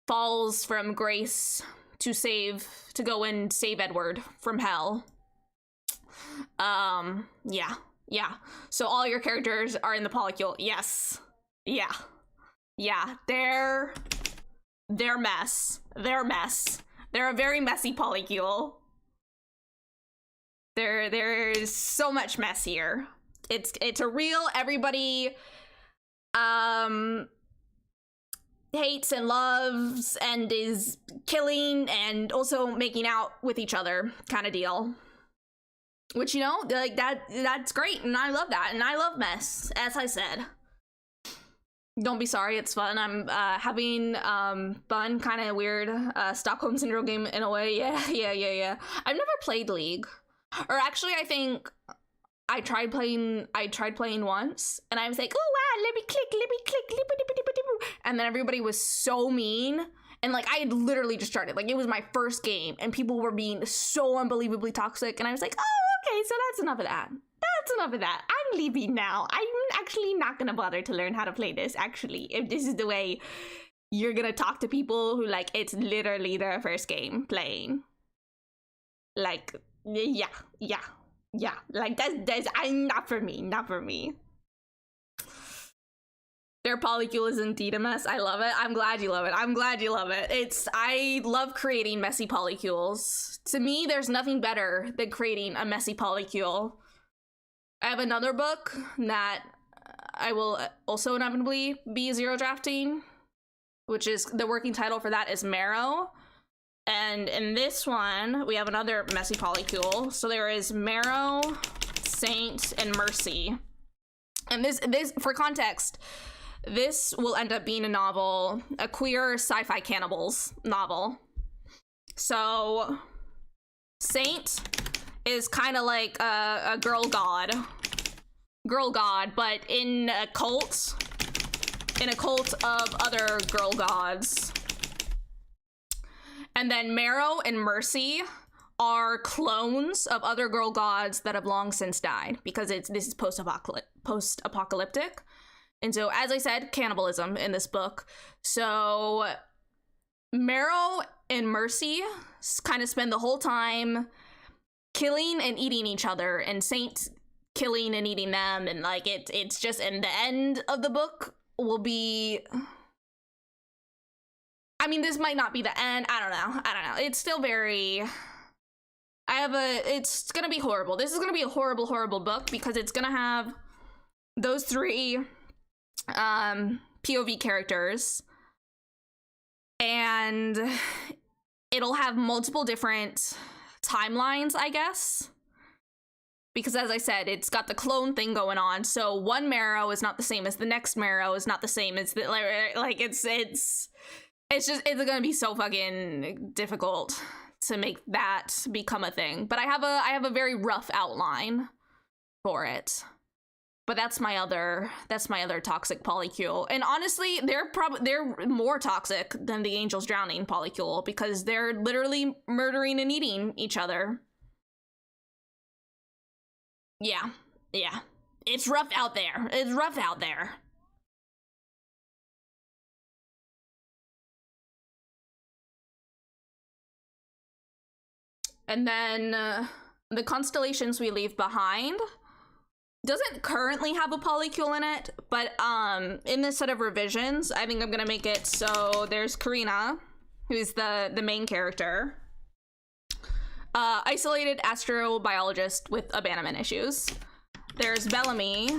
falls from grace to go and save Edward from hell. Yeah. So all your characters are in the polycule. Yes. Yeah. They're mess. They're a very messy polycule. There's so much mess here. It's a real everybody hates and loves and is killing and also making out with each other kind of deal. Which, you know, like that's great, and I love that, and I love mess, as I said. Don't be sorry, it's fun. I'm having fun, kind of weird Stockholm Syndrome game in a way. Yeah. I've never played League. Or actually, I think I tried playing once, and I was like, oh wow, let me click. And then everybody was so mean. And like, I had literally just started, like, it was my first game, and people were being so unbelievably toxic, and I was like, oh, okay, so that's enough of that. I'm leaving now. I'm actually not gonna bother to learn how to play this, actually, if this is the way you're gonna talk to people who, like, it's literally their first game playing. Like, yeah. Like, that's not for me. Their polycule is indeed a mess. I love it. I'm glad you love it. I love creating messy polycules. To me, there's nothing better than creating a messy polycule. I have another book that I will also inevitably be zero drafting, which is, the working title for that is Marrow. And in this one, we have another messy polycule. So there is Marrow, Saint, and Mercy. And this for context, this will end up being a novel, a queer sci-fi cannibals novel. So Saint is kind of like a girl god, but in a cult of other girl gods. And then Marrow and Mercy are clones of other girl gods that have long since died, because this is post-apocalyptic. And so, as I said, cannibalism in this book. So Marrow and Mercy kind of spend the whole time killing and eating each other, and Saint killing and eating them, and like it's just, and the end of the book will be, I mean, this might not be the end. I don't know. It's still very, it's gonna be horrible. This is gonna be a horrible book, because it's gonna have those three POV characters, and it'll have multiple different timelines, I guess, because, as I said, it's got the clone thing going on. So one Marrow is not the same as the next Marrow, is not the same as the, like it's gonna be so fucking difficult to make that become a thing. But I have a very rough outline for it. But that's my other toxic polycule. And honestly, they're more toxic than the Angels Drowning polycule, because they're literally murdering and eating each other. Yeah. It's rough out there. And then the constellations we leave behind doesn't currently have a polycule in it, but in this set of revisions, I think I'm gonna make it so there's Karina, who's the main character, isolated astrobiologist with abandonment issues. There's Bellamy,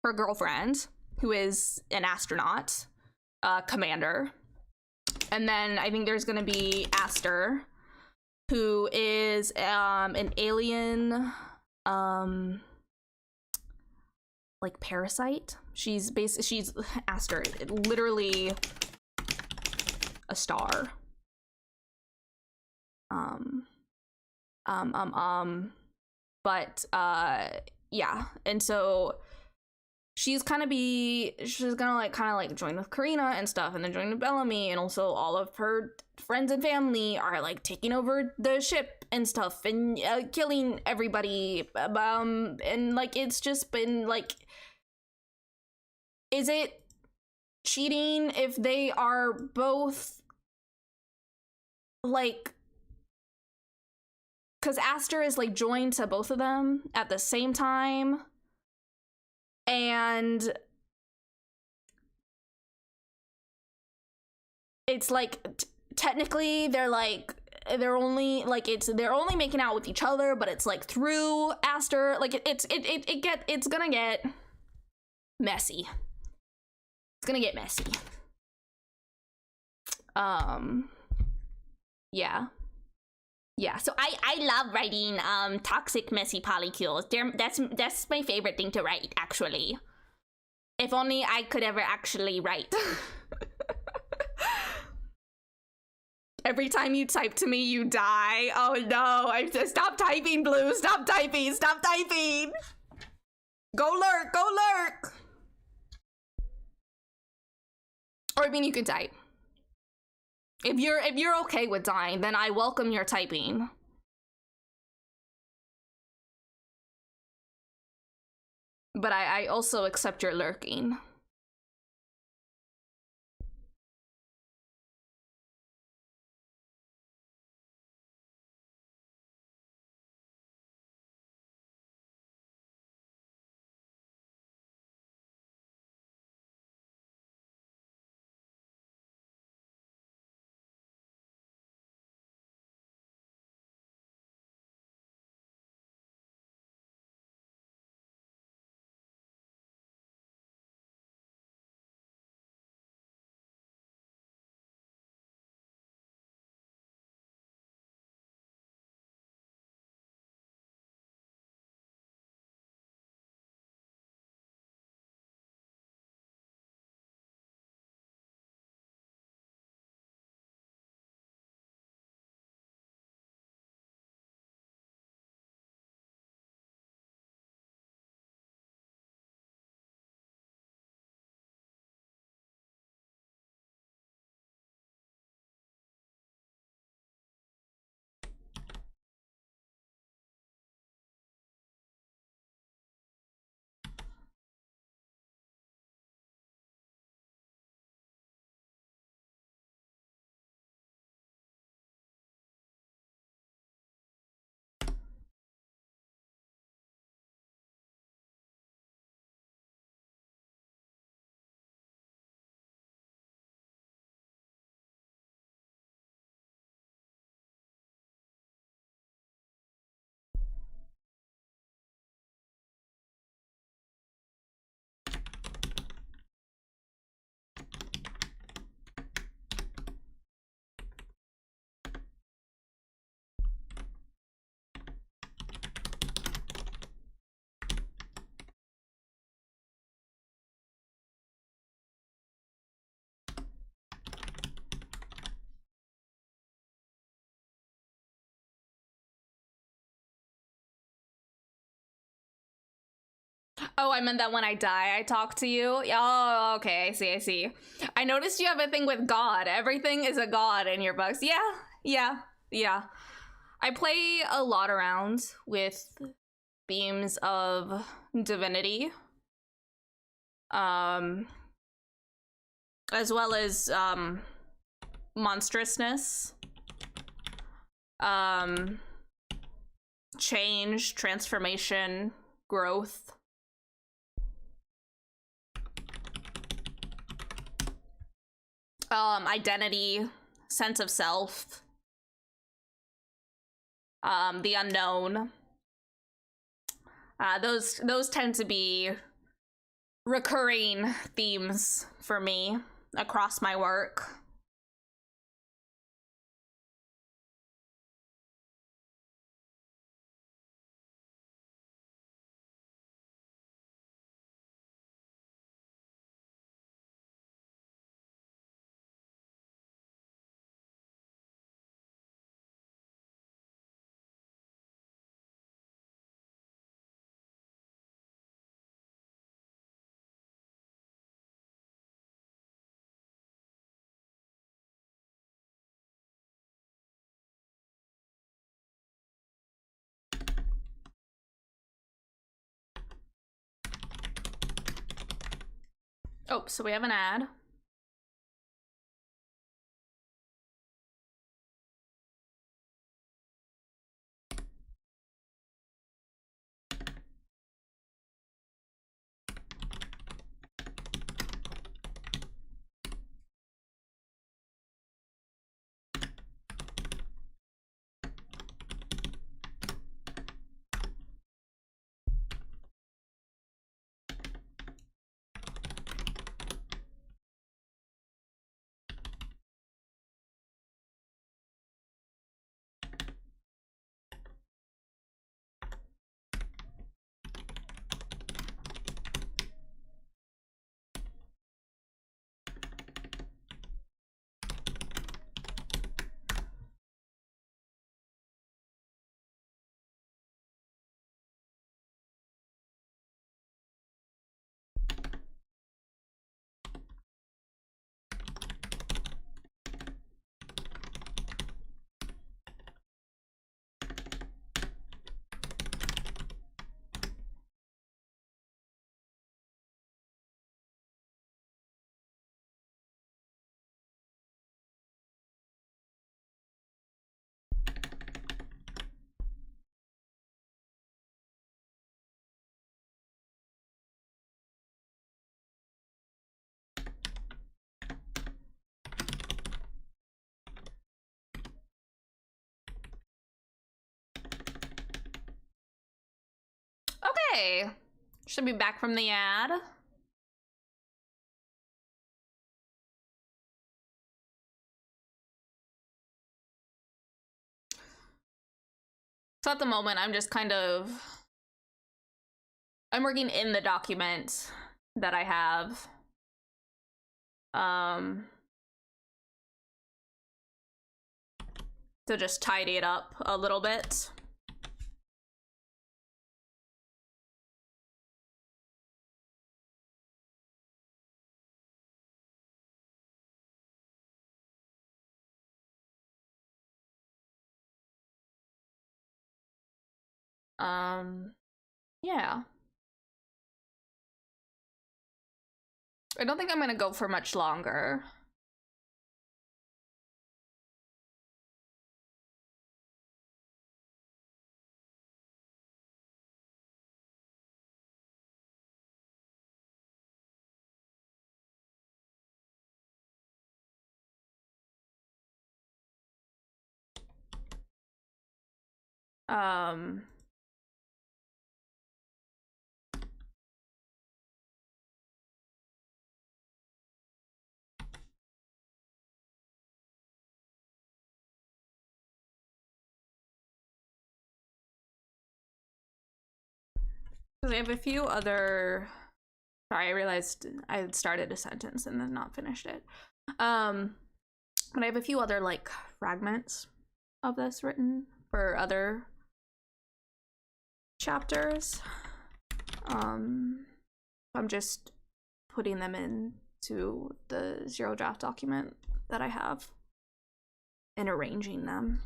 her girlfriend, who is an astronaut, commander. And then I think there's gonna be Aster, who is an alien, like parasite. She's Aster, literally a star. But yeah, and so she's gonna like join with Karina and stuff, and then join with Bellamy, and also all of her friends and family are like taking over the ship and stuff, and killing everybody, and like it's just been like, is it cheating if they are both like, because Aster is like joined to both of them at the same time, and it's like technically they're only making out with each other, but it's like through Aster. Like it's gonna get messy. It's gonna get messy. Yeah, so I love writing toxic messy polycules. That's my favorite thing to write, actually. If only I could ever actually write. Every time you type to me, you die. Oh no, stop typing, Blue. Stop typing. Go lurk. Or I mean, you can type. If you're okay with dying, then I welcome your typing. But I also accept your lurking. Oh, I meant that when I die, I talk to you. Oh, okay, I see. I noticed you have a thing with God. Everything is a god in your books. Yeah. I play a lot around with themes of divinity. As well as, monstrousness. Change, transformation, growth. Identity, sense of self, the unknown. Those tend to be recurring themes for me across my work. Oh, so we have an ad. Okay. Should be back from the ad. So at the moment, I'm just kind of... I'm working in the document that I have. To just tidy it up a little bit. Yeah. I don't think I'm gonna go for much longer. I have a few other... Sorry, I realized I had started a sentence and then not finished it. But I have a few other, like, fragments of this written for other chapters. I'm just putting them into the zero draft document that I have and arranging them.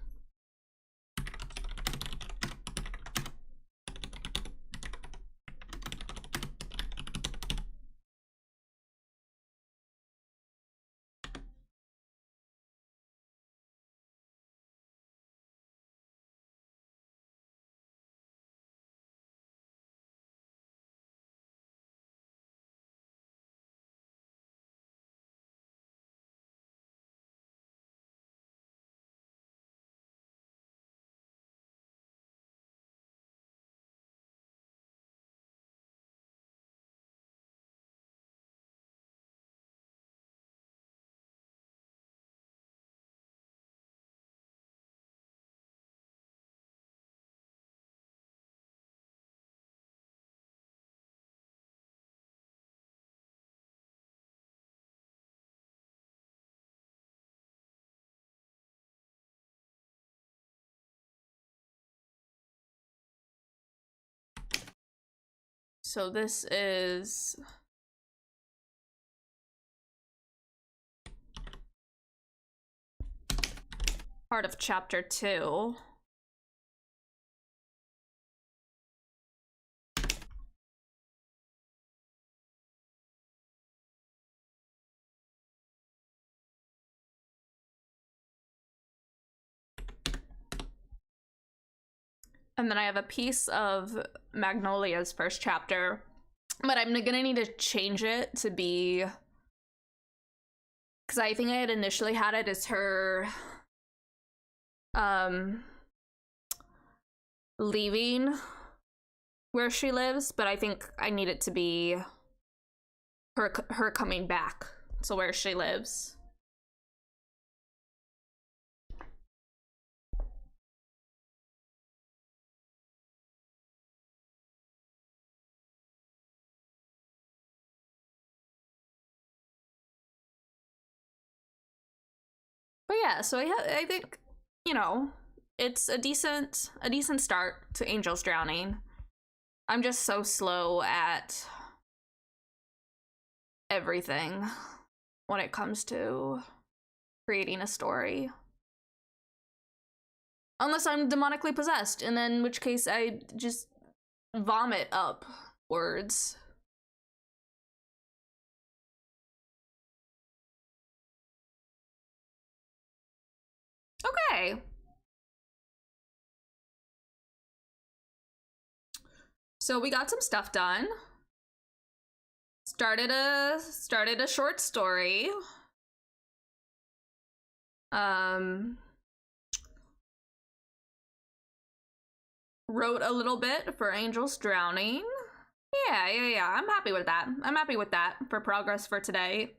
So this is part of chapter 2. And then I have a piece of Magnolia's first chapter, but I'm gonna need to change it to be, because I think I had initially had it as her leaving where she lives, but I think I need it to be her coming back to where she lives. But yeah, so I think, you know, it's a decent start to Angel's Drowning. I'm just so slow at everything when it comes to creating a story. Unless I'm demonically possessed, and then in which case I just vomit up words. Okay. So we got some stuff done. Started a short story. Wrote a little bit for Angel's Drowning. Yeah. I'm happy with that. I'm happy with that for progress for today.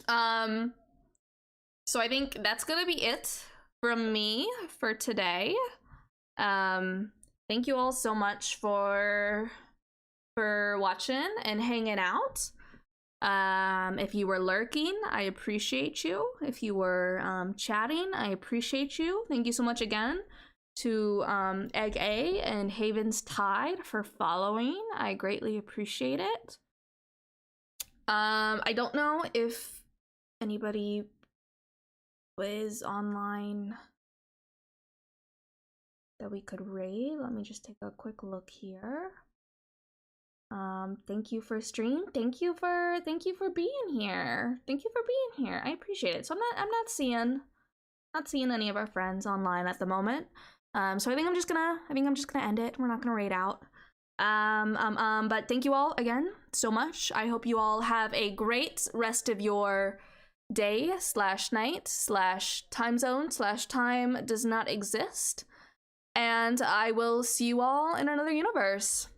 So I think that's gonna be it from me for today. Thank you all so much for watching and hanging out. If you were lurking, I appreciate you. If you were chatting, I appreciate you. Thank you so much again to Egg A and Haven's Tide for following. I greatly appreciate it. I don't know if anybody is online that we could raid. Let me just take a quick look here. Thank you for stream. Thank you for being here. Thank you for being here. I appreciate it. So I'm not seeing any of our friends online at the moment. So I think I'm just gonna end it. We're not gonna raid out. But thank you all again so much. I hope you all have a great rest of your day / night / time zone / time does not exist. And I will see you all in another universe.